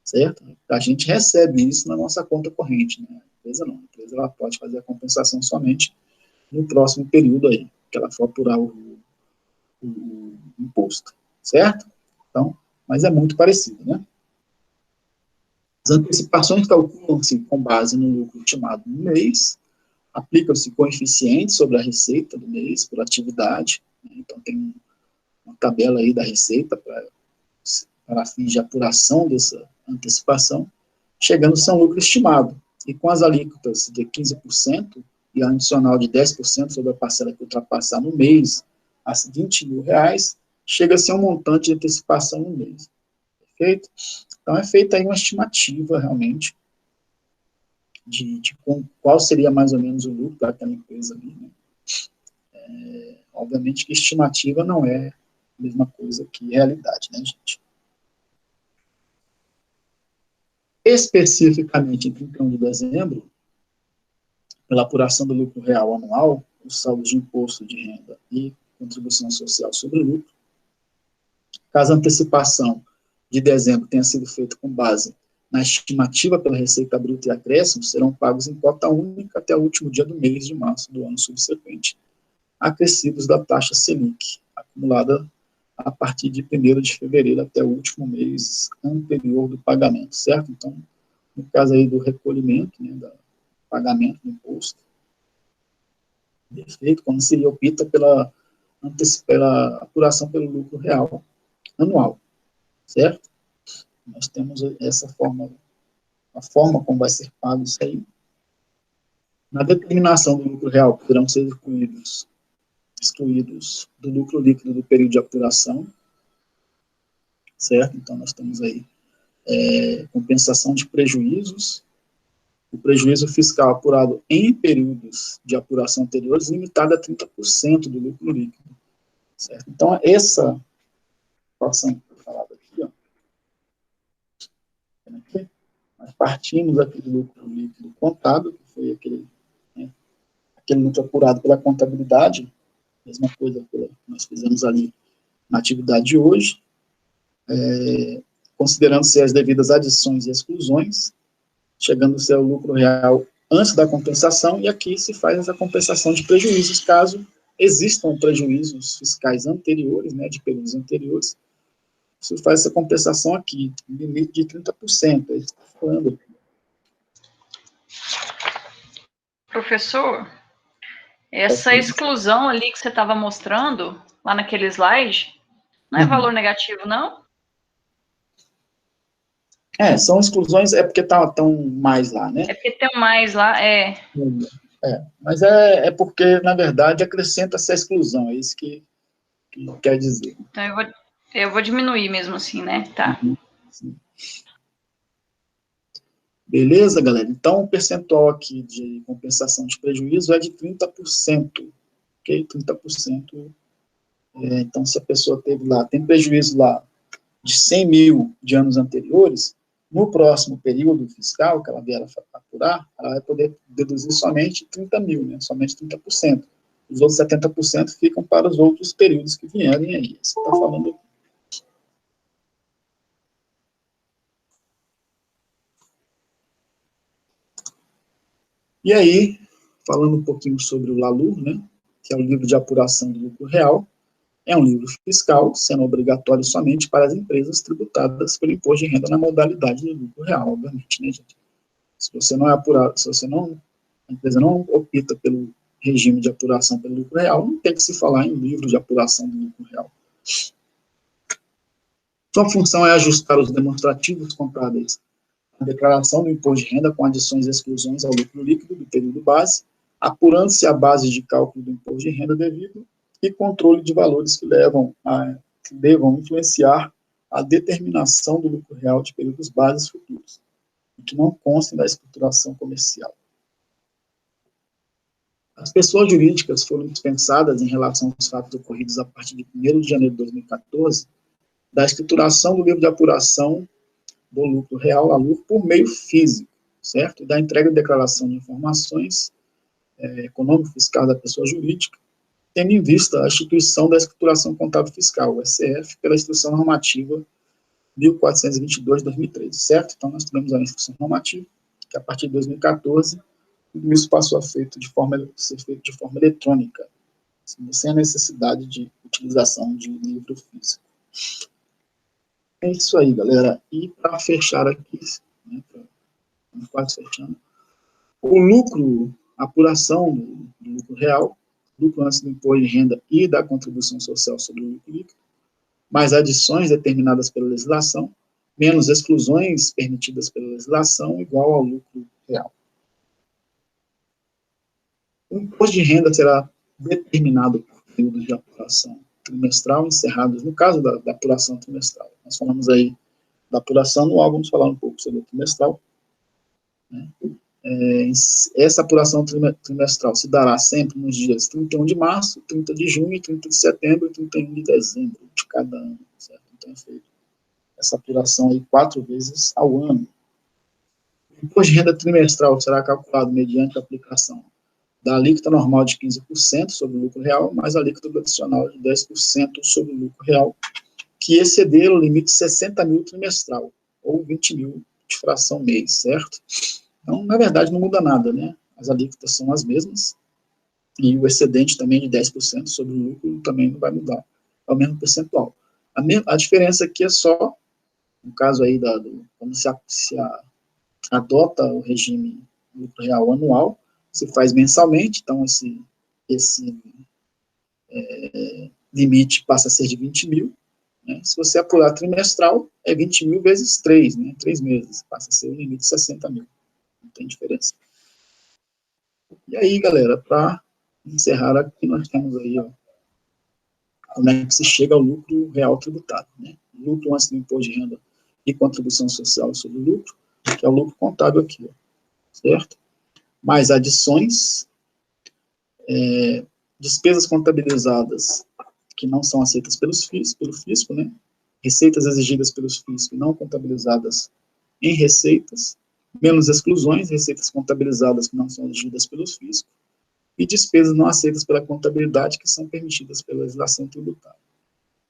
certo? A gente recebe isso na nossa conta corrente, né? A empresa não. A empresa ela pode fazer a compensação somente no próximo período aí, que ela for apurar o imposto, certo? Então, mas é muito parecido, né? As antecipações calculam-se com base no lucro estimado no mês, aplicam-se coeficientes sobre a receita do mês por atividade, né? Então tem uma tabela aí da receita para fins de apuração dessa antecipação, chegando-se a um lucro estimado. E com as alíquotas de 15% e a adicional de 10% sobre a parcela que ultrapassar no mês, a R$20.000, chega-se a um montante de antecipação no mês. Perfeito? Então, é feita aí uma estimativa, realmente, de qual seria mais ou menos o lucro daquela empresa ali, né? Obviamente que estimativa não é a mesma coisa que realidade, né, gente? Especificamente em 31 de dezembro, pela apuração do lucro real anual, os saldos de imposto de renda e contribuição social sobre o lucro, caso a antecipação de dezembro tenha sido feita com base na estimativa pela Receita Bruta e acréscimos, serão pagos em cota única até o último dia do mês de março do ano subsequente, acrescidos da taxa Selic, acumulada a partir de 1º de fevereiro até o último mês anterior do pagamento, certo? Então, no caso aí do recolhimento, né, do pagamento do imposto, perfeito, quando se opta pela apuração pelo lucro real anual, certo? Nós temos essa forma, a forma como vai ser pago isso aí. Na determinação do lucro real, poderão ser excluídos do lucro líquido do período de apuração, certo? Então, nós temos aí compensação de prejuízos, o prejuízo fiscal apurado em períodos de apuração anteriores, limitado a 30% do lucro líquido, certo? Então, essa situação que foi falada aqui, ó, nós partimos aqui do lucro líquido contado, que foi aquele lucro apurado pela contabilidade, mesma coisa que nós fizemos ali na atividade de hoje, considerando-se as devidas adições e exclusões, chegando-se ao lucro real antes da compensação, e aqui se faz essa compensação de prejuízos, caso existam prejuízos fiscais anteriores, né, de períodos anteriores, se faz essa compensação aqui, limite de 30%, é isso que está falando. Professor, essa exclusão ali que você estava mostrando, lá naquele slide, não é valor negativo, não? São exclusões, é porque estão mais lá, né? É porque tem mais lá, mas é porque, na verdade, acrescenta essa exclusão, é isso que quer dizer. Então, eu vou diminuir mesmo assim, né? Tá. Sim. Beleza, galera? Então, o percentual aqui de compensação de prejuízo é de 30%, ok? 30%. Então, se a pessoa tem prejuízo lá de 100 mil de anos anteriores, no próximo período fiscal que ela vier a apurar, ela vai poder deduzir somente 30 mil, né? Somente 30%. Os outros 70% ficam para os outros períodos que vierem aí. Isso está falando aqui. E aí, falando um pouquinho sobre o LALUR, né, que é o livro de apuração do lucro real, é um livro fiscal, sendo obrigatório somente para as empresas tributadas pelo imposto de renda na modalidade de lucro real, obviamente, né, gente? Se você não é apurado, a empresa não opta pelo regime de apuração pelo lucro real, não tem que se falar em livro de apuração do lucro real. Sua função é ajustar os demonstrativos contábeis a declaração do imposto de renda com adições e exclusões ao lucro líquido do período base, apurando-se a base de cálculo do imposto de renda devido e controle de valores que devam influenciar a determinação do lucro real de períodos bases futuros, e que não constem da escrituração comercial. As pessoas jurídicas foram dispensadas em relação aos fatos ocorridos a partir de 1º de janeiro de 2014 da escrituração do livro de apuração do lucro real, LALUR, por meio físico, certo? E da entrega de declaração de informações econômico-fiscal da pessoa jurídica, tendo em vista a instituição da escrituração contábil fiscal, o SCF, pela Instrução Normativa 1422 de 2013, certo? Então, nós tivemos a Instrução Normativa, que a partir de 2014, tudo isso passou a ser feito de forma eletrônica, sem a necessidade de utilização de livro físico. É isso aí, galera. E para fechar aqui, né, quase fechando, o lucro, a apuração do lucro real, lucro antes do imposto de renda e da contribuição social sobre o lucro líquido, mais adições determinadas pela legislação, menos exclusões permitidas pela legislação, igual ao lucro real. O imposto de renda será determinado por períodos de apuração trimestral encerrados, no caso da apuração trimestral. Nós falamos aí da apuração anual, vamos falar um pouco sobre o trimestral. Né? Essa apuração trimestral se dará sempre nos dias 31 de março, 30 de junho, 30 de setembro e 31 de dezembro de cada ano, certo? Então é feito essa apuração aí 4 vezes ao ano. O imposto de renda trimestral será calculado mediante a aplicação da alíquota normal de 15% sobre o lucro real, mais a alíquota adicional de 10% sobre o lucro real, que exceder o limite de 60 mil trimestral, ou 20 mil de fração mês, certo? Então, na verdade, não muda nada, né? As alíquotas são as mesmas, e o excedente também de 10% sobre o lucro também não vai mudar, é o mesmo percentual. A diferença aqui é só, no caso aí, quando se adota o regime lucro real anual, se faz mensalmente, então esse limite passa a ser de 20 mil, né? Se você apurar trimestral, é 20 mil vezes 3, né? 3 meses, passa a ser o limite de 60 mil, não tem diferença. E aí, galera, para encerrar aqui, nós temos aí, ó, como é que se chega ao lucro real tributário, né? Lucro antes do imposto de renda e contribuição social sobre o lucro, que é o lucro contábil aqui, ó, certo? Mais adições, despesas contabilizadas que não são aceitas pelo fisco, né? Receitas exigidas pelos fiscos não contabilizadas em receitas, menos exclusões, receitas contabilizadas que não são exigidas pelos fiscos, e despesas não aceitas pela contabilidade que são permitidas pela legislação tributária,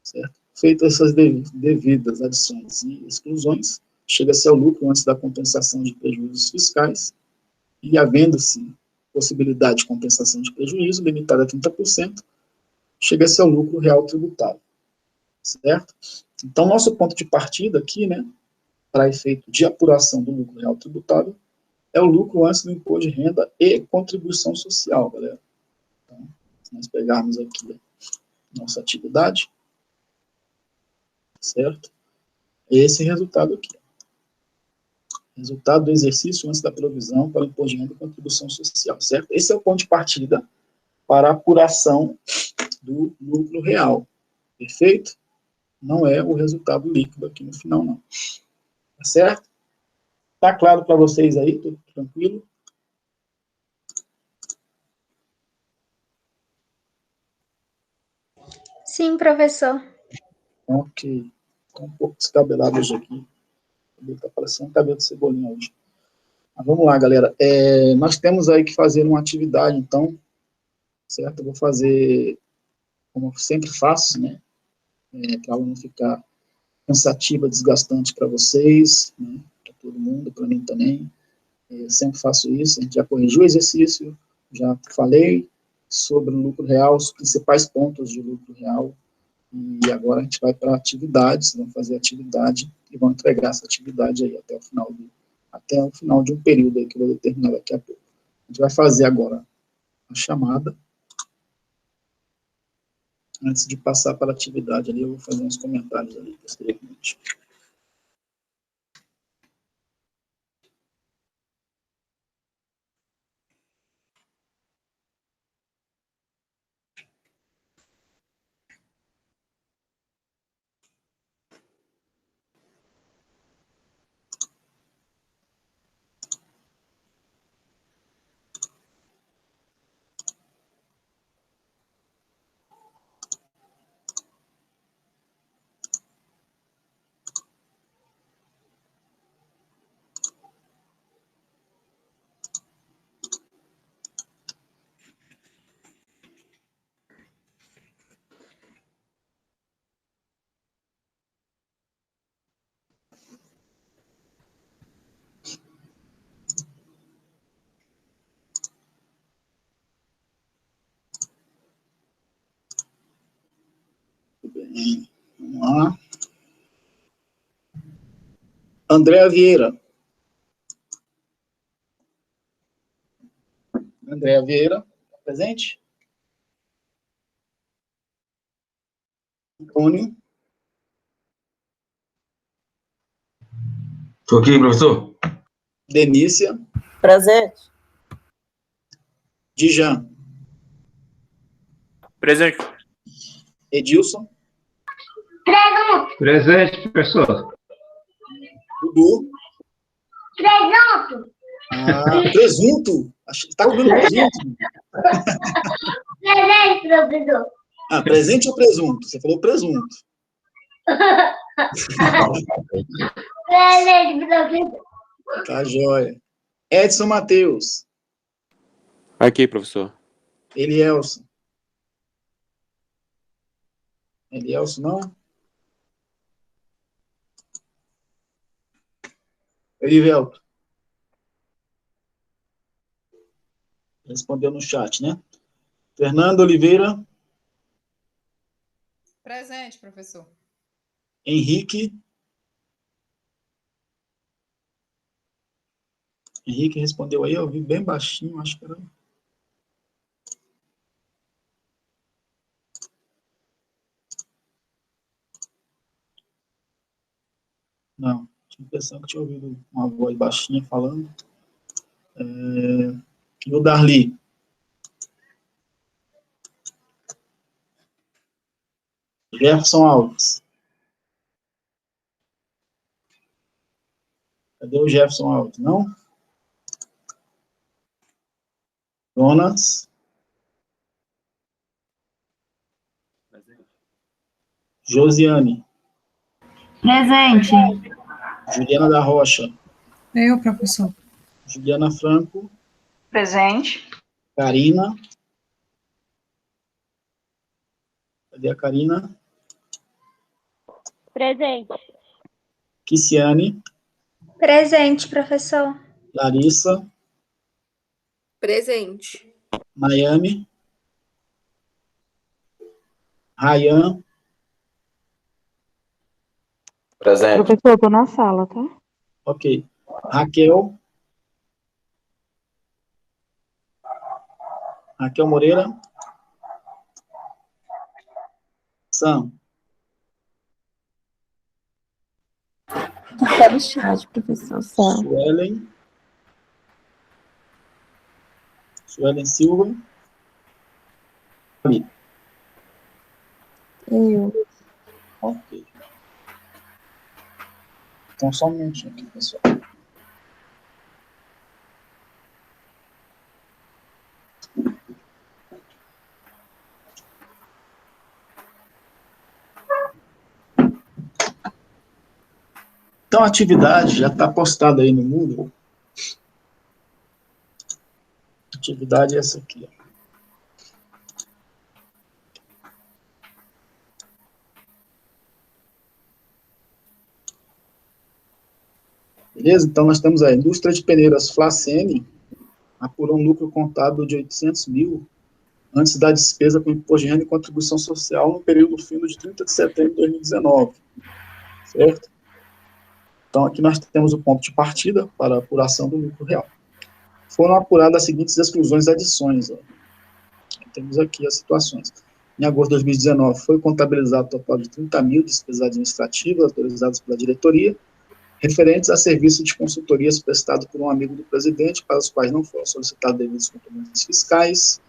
certo? Feitas essas devidas adições e exclusões, chega-se ao lucro antes da compensação de prejuízos fiscais, e havendo-se possibilidade de compensação de prejuízo, limitada a 30%, chega-se ao lucro real tributário, certo? Então, nosso ponto de partida aqui, né, para efeito de apuração do lucro real tributário, é o lucro antes do imposto de renda e contribuição social, galera. Então, se nós pegarmos aqui a nossa atividade, certo? É esse resultado aqui. Resultado do exercício antes da provisão para o imposto de renda e contribuição social, certo? Esse é o ponto de partida para a apuração do lucro real, perfeito? Não é o resultado líquido aqui no final, não. Tá certo? Tá claro para vocês aí? Tudo tranquilo? Sim, professor. Ok. Estou um pouco descabelado hoje aqui. Está parecendo um cabelo de cebolinha hoje. Mas vamos lá, galera. Nós temos aí que fazer uma atividade, então, certo? Eu vou fazer, como eu sempre faço, né? Para ela não ficar cansativa, desgastante para vocês, né? Para todo mundo, para mim também. Eu sempre faço isso. A gente já corrigiu o exercício, já falei sobre o lucro real, os principais pontos de lucro real. E agora a gente vai para atividades, vamos fazer atividade e vamos entregar essa atividade aí até o final de um período aí que eu vou determinar daqui a pouco. A gente vai fazer agora a chamada. Antes de passar para a atividade ali, eu vou fazer uns comentários ali posteriormente. Bem, vamos lá. Andréa Vieira. Andréa Vieira, presente? Antônio. Estou aqui, professor. Denícia, Presente. Dijan, Presente. Edilson, Presente, professor. Dudu. Presunto. Tá comendo presunto? Presente, professor. Presente ou presunto? Você falou presunto. Presente, professor. Tá joia. Edson Matheus. Aqui, professor. Elielson. Elielson, não? Elivelto. Respondeu no chat, né? Fernando Oliveira. Presente, professor. Henrique. Henrique respondeu aí, eu vi bem baixinho, acho que era. Não, tinha a impressão que tinha ouvido uma voz baixinha falando. E o Darli? Jefferson Alves. Cadê o Jefferson Alves? Não? Jonas? Josiane? Presente. Juliana da Rocha? Eu, professor. Juliana Franco? Presente. Karina? Cadê a Karina? Presente. Kiciane? Presente, professor. Larissa? Presente. Miami? Rayan? Presente. Professor, eu tô na sala, tá? Ok. Raquel? Raquel Moreira? Sam? Tá no chat, professor. Só. Suelen? Suelen Silva? Eu. Ok. Então, só um minutinho aqui, pessoal. Então, a atividade já está postada aí no Moodle. A atividade é essa aqui, ó. Beleza? Então, nós temos a indústria de peneiras Flacene, apurou um lucro contábil de 800 mil, antes da despesa com imposto de renda e contribuição social no período fino de 30 de setembro de 2019. Certo? Então, aqui nós temos o ponto de partida para a apuração do lucro real. Foram apuradas as seguintes exclusões e adições. Ó. Temos aqui as situações. Em agosto de 2019, foi contabilizado um total de 30 mil despesas administrativas autorizadas pela diretoria, referentes a serviços de consultorias prestados por um amigo do presidente, para os quais não foram solicitados devidos compromissos fiscais.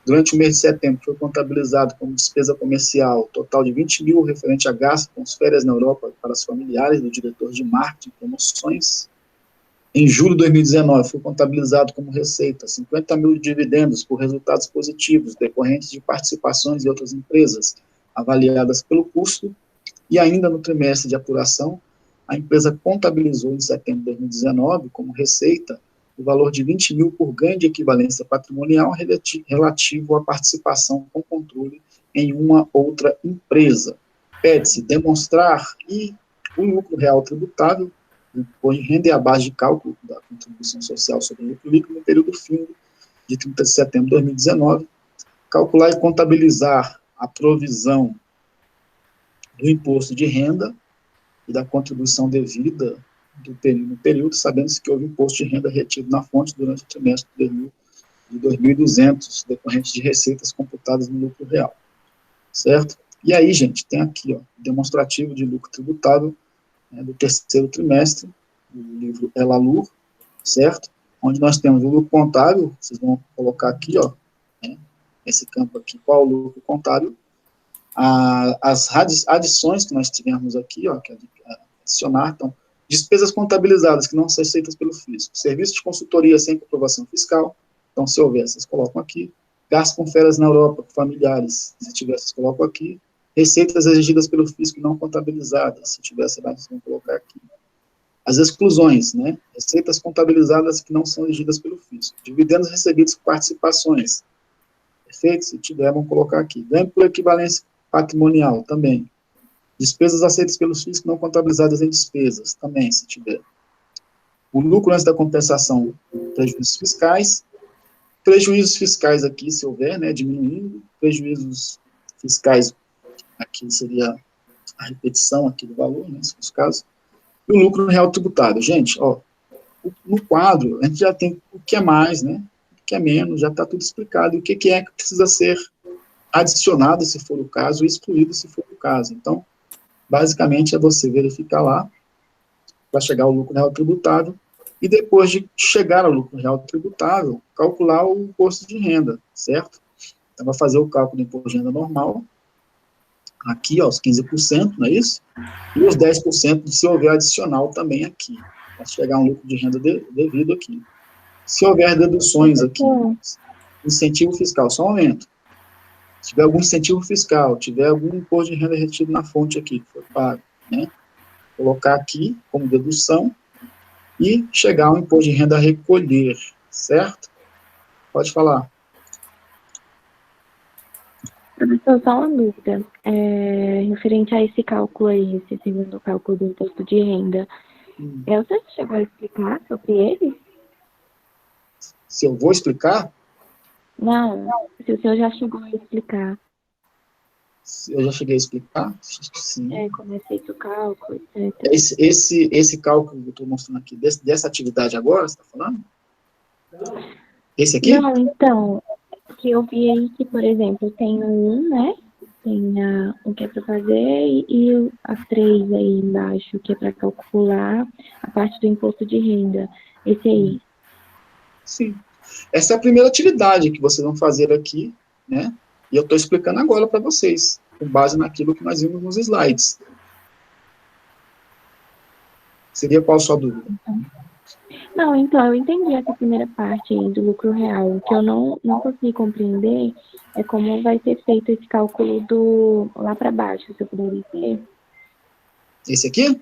Durante o mês de setembro, foi contabilizado como despesa comercial total de 20 mil, referente a gasto com as férias na Europa para os familiares do diretor de marketing e promoções. Em julho de 2019, foi contabilizado como receita 50 mil de dividendos por resultados positivos decorrentes de participações em outras empresas, avaliadas pelo custo, e ainda no trimestre de apuração, a empresa contabilizou em setembro de 2019 como receita o valor de 20 mil por ganho de equivalência patrimonial relativo à participação com controle em uma outra empresa. Pede-se demonstrar e o lucro real tributável, o imposto de renda e a base de cálculo da contribuição social sobre o lucro líquido no período fim de 30 de setembro de 2019, calcular e contabilizar a provisão do imposto de renda e da contribuição devida no período, sabendo-se que houve imposto de renda retido na fonte durante o trimestre de 2.200, decorrentes de receitas computadas no lucro real. Certo? E aí, gente, tem aqui, ó, demonstrativo de lucro tributável, né, do terceiro trimestre, livro Elalur, certo? Onde nós temos o lucro contábil, vocês vão colocar aqui, ó, né, esse campo aqui, qual o lucro contábil, as adições que nós tivemos aqui, ó, que é adicionar, então, despesas contabilizadas que não são aceitas pelo fisco, serviço de consultoria sem comprovação fiscal, então, se houver, vocês colocam aqui, gastos com férias na Europa, com familiares, se tiver, vocês colocam aqui, receitas exigidas pelo fisco não contabilizadas, se tiver, vocês vão colocar aqui. As exclusões, né, receitas contabilizadas que não são exigidas pelo fisco, dividendos recebidos por participações, perfeito? Se tiver, vamos colocar aqui. Ganho por equivalência patrimonial, também. Despesas aceitas pelo fisco não contabilizadas em despesas, também, se tiver. O lucro antes da compensação, prejuízos fiscais aqui, se houver, né, diminuindo, prejuízos fiscais, aqui seria a repetição aqui do valor, né, se for o caso. E o lucro real tributado. Gente, ó, no quadro, a gente já tem o que é mais, né, o que é menos, já está tudo explicado, e o que é que precisa ser adicionado, se for o caso, e excluído, se for o caso. Então, basicamente, é você verificar lá, para chegar ao lucro real tributável, e depois de chegar ao lucro real tributável, calcular o imposto de renda, certo? Então, vai fazer o cálculo do imposto de renda normal, aqui, ó, os 15%, não é isso? E os 10% se houver adicional também aqui, para chegar a um lucro de renda devido aqui. Se houver deduções aqui, incentivo fiscal, só um aumento. Se tiver algum incentivo fiscal, tiver algum imposto de renda retido na fonte aqui, que foi pago, né? Colocar aqui como dedução e chegar ao imposto de renda a recolher, certo? Pode falar. Professor, só uma dúvida. Referente a esse cálculo aí, esse segundo cálculo do imposto de renda, você chegou a explicar sobre ele? Se eu vou explicar? Não, se o senhor já chegou a explicar. Eu já cheguei a explicar? Sim. Como é feito o cálculo, etc. Esse cálculo que eu estou mostrando aqui, dessa atividade agora, você está falando? Esse aqui? Não, então, que eu vi aí que, por exemplo, tem né? Tem o que é para fazer e as 3 aí embaixo, que é para calcular a parte do imposto de renda. Esse aí. Sim. Essa é a primeira atividade que vocês vão fazer aqui, né? E eu estou explicando agora para vocês, com base naquilo que nós vimos nos slides. Seria qual a sua dúvida? Não, então, eu entendi essa primeira parte aí do lucro real. O que eu não consegui compreender é como vai ser feito esse cálculo do lá para baixo, se eu puder dizer. Esse aqui?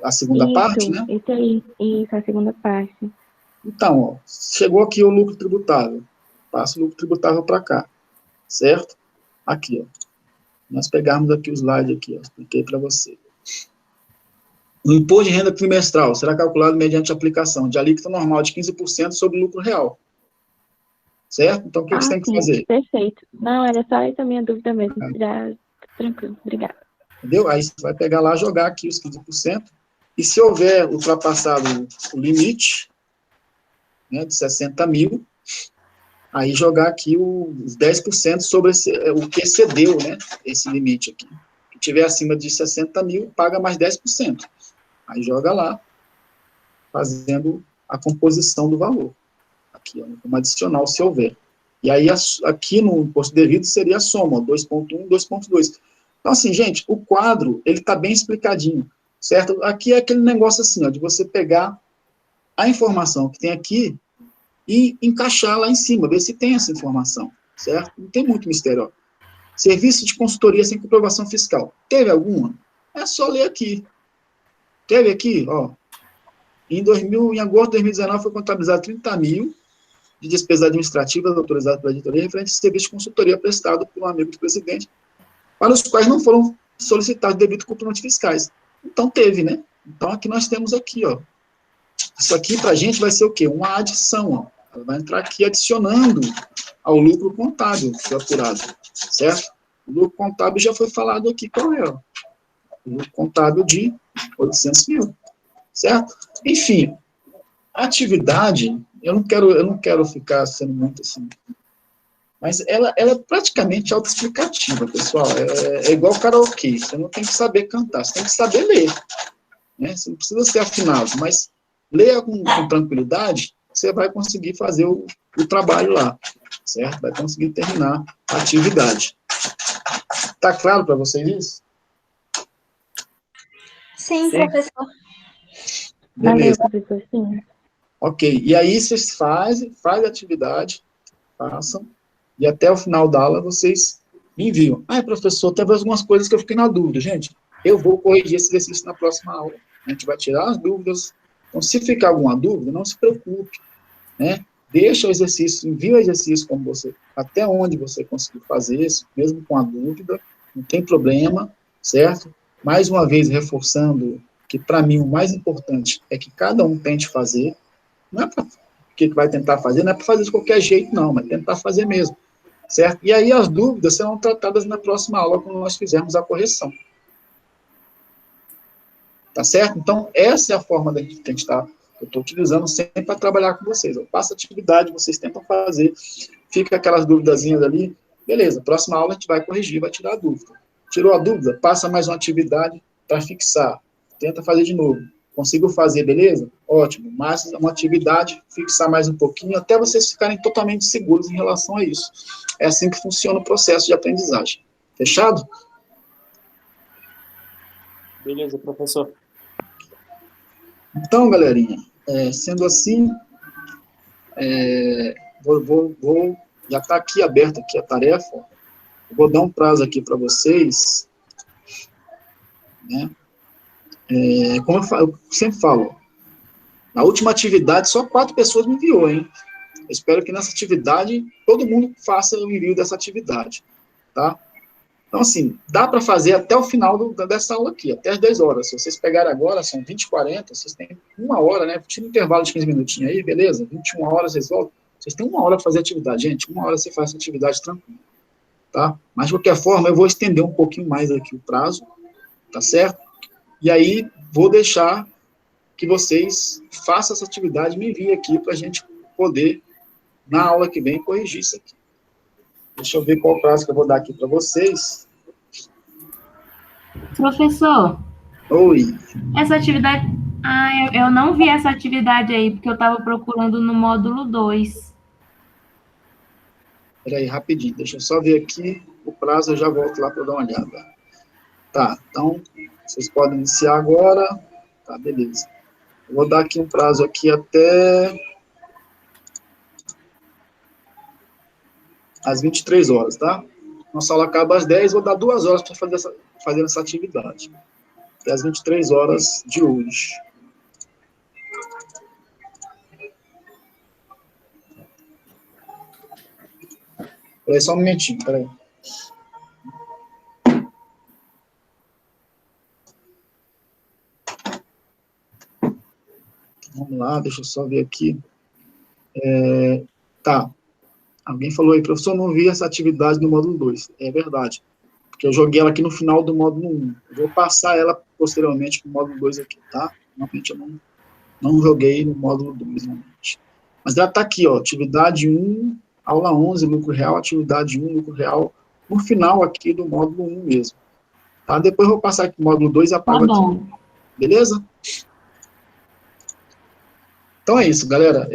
A segunda parte, né? Esse aí, isso, a segunda parte. Então, ó, chegou aqui o lucro tributável. Passa o lucro tributável para cá, certo? Aqui, ó. Nós pegarmos aqui o slide aqui, ó, expliquei para você. O imposto de renda trimestral será calculado mediante aplicação de alíquota normal de 15% sobre o lucro real. Certo? Então, o que você tem que fazer? Perfeito. Não, era só essa minha dúvida mesmo. Já, tranquilo, obrigada. Entendeu? Aí você vai pegar lá, jogar aqui os 15%, e se houver ultrapassado o limite, né, de 60 mil, aí jogar aqui os 10% sobre o que excedeu, né, esse limite aqui. Se tiver acima de 60 mil, paga mais 10%. Aí joga lá, fazendo a composição do valor. Aqui, ó, como adicional, se houver. E aí, aqui no imposto devido, seria a soma, 2.1, 2.2. Então, assim, gente, o quadro, ele está bem explicadinho, certo? Aqui é aquele negócio assim, ó, de você pegar a informação que tem aqui e encaixar lá em cima, ver se tem essa informação, certo? Não tem muito mistério, ó. Serviço de consultoria sem comprovação fiscal. Teve alguma? É só ler aqui. Teve aqui, ó, em agosto de 2019 foi contabilizado 30 mil de despesas administrativas autorizadas pela editoria referente a serviço de consultoria prestado por um amigo do presidente, para os quais não foram solicitados devido comprovantes fiscais. Então, teve, né? Então, aqui nós temos aqui, ó. Isso aqui, para a gente, vai ser o quê? Uma adição, ó. Ela vai entrar aqui adicionando ao lucro contábil que foi apurado, certo? O lucro contábil já foi falado aqui, qual é? O lucro contábil de 800 mil, certo? Enfim, a atividade, eu não quero ficar sendo muito assim, mas ela é praticamente autoexplicativa, pessoal. É igual karaokê, você não tem que saber cantar, você tem que saber ler. né? Você não precisa ser afinado, mas leia com tranquilidade, você vai conseguir fazer o trabalho lá, certo? Vai conseguir terminar a atividade. Tá claro para vocês isso? Sim, professor. Valeu, Beleza. professor, sim. Ok, e aí vocês fazem a atividade, façam, e até o final da aula vocês me enviam. Ah, professor, teve algumas coisas que eu fiquei na dúvida. Gente, eu vou corrigir esse exercício na próxima aula. A gente vai tirar as dúvidas. Então, se ficar alguma dúvida, não se preocupe, né? Deixa o exercício, envia o exercício como você, até onde você conseguir fazer isso, mesmo com a dúvida, não tem problema, certo? Mais uma vez, reforçando que, para mim, o mais importante é que cada um tente fazer, não é para que vai tentar fazer, não é para fazer de qualquer jeito, não, mas tentar fazer mesmo, certo? E aí as dúvidas serão tratadas na próxima aula, quando nós fizermos a correção. Tá certo? Então, essa é a forma que a gente está, eu estou utilizando sempre para trabalhar com vocês. Eu passo a atividade, vocês tentam fazer, fica aquelas duvidazinhas ali, beleza, próxima aula a gente vai corrigir, vai tirar a dúvida. Tirou a dúvida, passa mais uma atividade para fixar, tenta fazer de novo. Consigo fazer, beleza? Ótimo. Mais uma atividade, fixar mais um pouquinho, até vocês ficarem totalmente seguros em relação a isso. É assim que funciona o processo de aprendizagem. Fechado? Beleza, professor. Então, galerinha, sendo assim, já está aqui aberta aqui a tarefa. Eu vou dar um prazo aqui para vocês, né? Como eu sempre falo, na última atividade, só 4 pessoas me enviou, hein? Eu espero que nessa atividade, todo mundo faça o envio dessa atividade, tá? Então, assim, dá para fazer até o final dessa aula aqui, até as 10 horas. Se vocês pegarem agora, são 20h40, vocês têm 1 hora, né? Tira um intervalo de 15 minutinhos aí, beleza? 21 horas vocês voltam. Vocês têm 1 hora para fazer atividade. Gente, 1 hora você faz essa atividade tranquilo, tá? Mas, de qualquer forma, eu vou estender um pouquinho mais aqui o prazo, tá certo? E aí, vou deixar que vocês façam essa atividade e me enviem aqui para a gente poder, na aula que vem, corrigir isso aqui. Deixa eu ver qual o prazo que eu vou dar aqui para vocês. Professor, Oi. essa atividade... eu não vi essa atividade aí, porque eu estava procurando no módulo 2. Peraí, rapidinho, deixa eu só ver aqui o prazo, eu já volto lá para dar uma olhada. Tá, então, vocês podem iniciar agora. Tá, beleza. Eu vou dar aqui um prazo aqui até às 23 horas, tá? Nossa aula acaba às 10, vou dar 2 horas para fazer essa atividade. Até às 23 horas de hoje. Peraí, só um momentinho, peraí. Vamos lá, deixa eu só ver aqui. Tá. Alguém falou aí, professor, não vi essa atividade no módulo 2. É verdade. Porque eu joguei ela aqui no final do módulo 1. Eu vou passar ela posteriormente para o módulo 2 aqui, tá? Normalmente eu não joguei no módulo 2, normalmente. Mas ela está aqui, ó, atividade 1, aula 11, lucro real, atividade 1, lucro real, no final aqui do módulo 1 mesmo. Tá? Depois eu vou passar aqui no módulo 2 e apago aqui. Beleza? Então é isso, galera.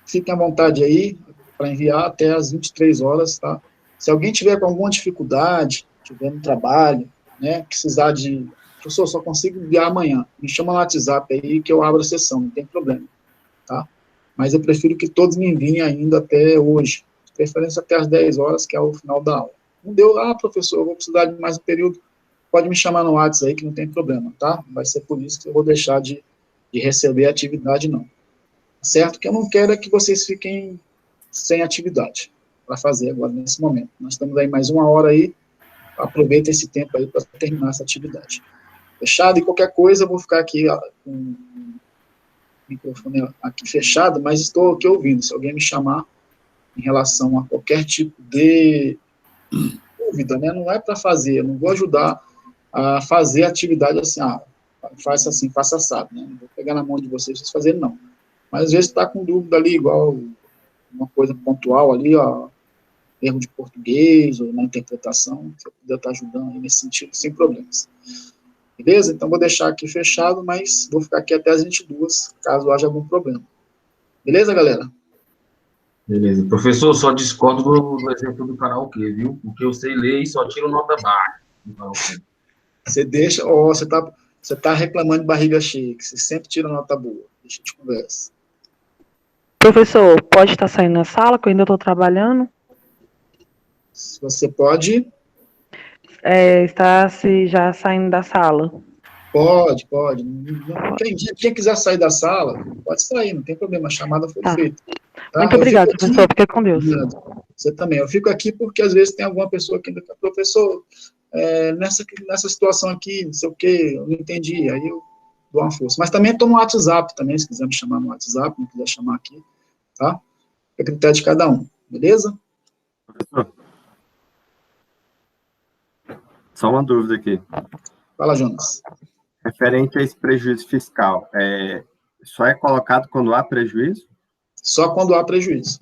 Fiquem à vontade aí para enviar até às 23 horas, tá? Se alguém tiver com alguma dificuldade, tiver no trabalho, né, precisar de... Professor, só consigo enviar amanhã. Me chama no WhatsApp aí que eu abro a sessão, não tem problema, tá? Mas eu prefiro que todos me enviem ainda até hoje. De preferência até às 10 horas, que é o final da aula. Não deu, professor, eu vou precisar de mais um período. Pode me chamar no WhatsApp aí que não tem problema, tá? Vai ser por isso que eu vou deixar de receber a atividade, não. Certo? O que eu não quero é que vocês fiquem sem atividade para fazer agora, nesse momento. Nós estamos aí mais 1 hora aí, aproveita esse tempo aí para terminar essa atividade. Fechado? E qualquer coisa, eu vou ficar aqui com o microfone aqui fechado, mas estou aqui ouvindo. Se alguém me chamar em relação a qualquer tipo de dúvida, né? Não é para fazer, eu não vou ajudar a fazer a atividade assim, faça assim, faça assado, né? Não vou pegar na mão de vocês fazerem, não. Mas às vezes está com dúvida ali, igual uma coisa pontual ali, ó, erro de português ou na interpretação, se eu puder estar ajudando aí nesse sentido, sem problemas. Beleza? Então, vou deixar aqui fechado, mas vou ficar aqui até as 22, caso haja algum problema. Beleza, galera? Beleza. Professor, só discordo do exemplo do karaokê, viu? Porque eu sei ler e só tiro nota baixa do karaokê. Você deixa, você tá reclamando de barriga cheia, que você sempre tira nota boa. Deixa de conversa. Professor, pode estar saindo na sala, que eu ainda estou trabalhando? Você pode? Está se já saindo da sala. Pode. Quem quiser sair da sala, pode sair, não tem problema, a chamada foi feita. Tá? Muito obrigado, professor, fique com Deus. Você também. Eu fico aqui porque às vezes tem alguma pessoa que ainda está, professor, nessa situação aqui, não sei o quê, eu não entendi, aí eu dou uma força. Mas também estou no WhatsApp também, se quiser me chamar no WhatsApp, não quiser chamar aqui, tá? É critério de cada um, beleza? Professor, só uma dúvida aqui. Fala, Jonas. Referente a esse prejuízo fiscal, só é colocado quando há prejuízo? Só quando há prejuízo.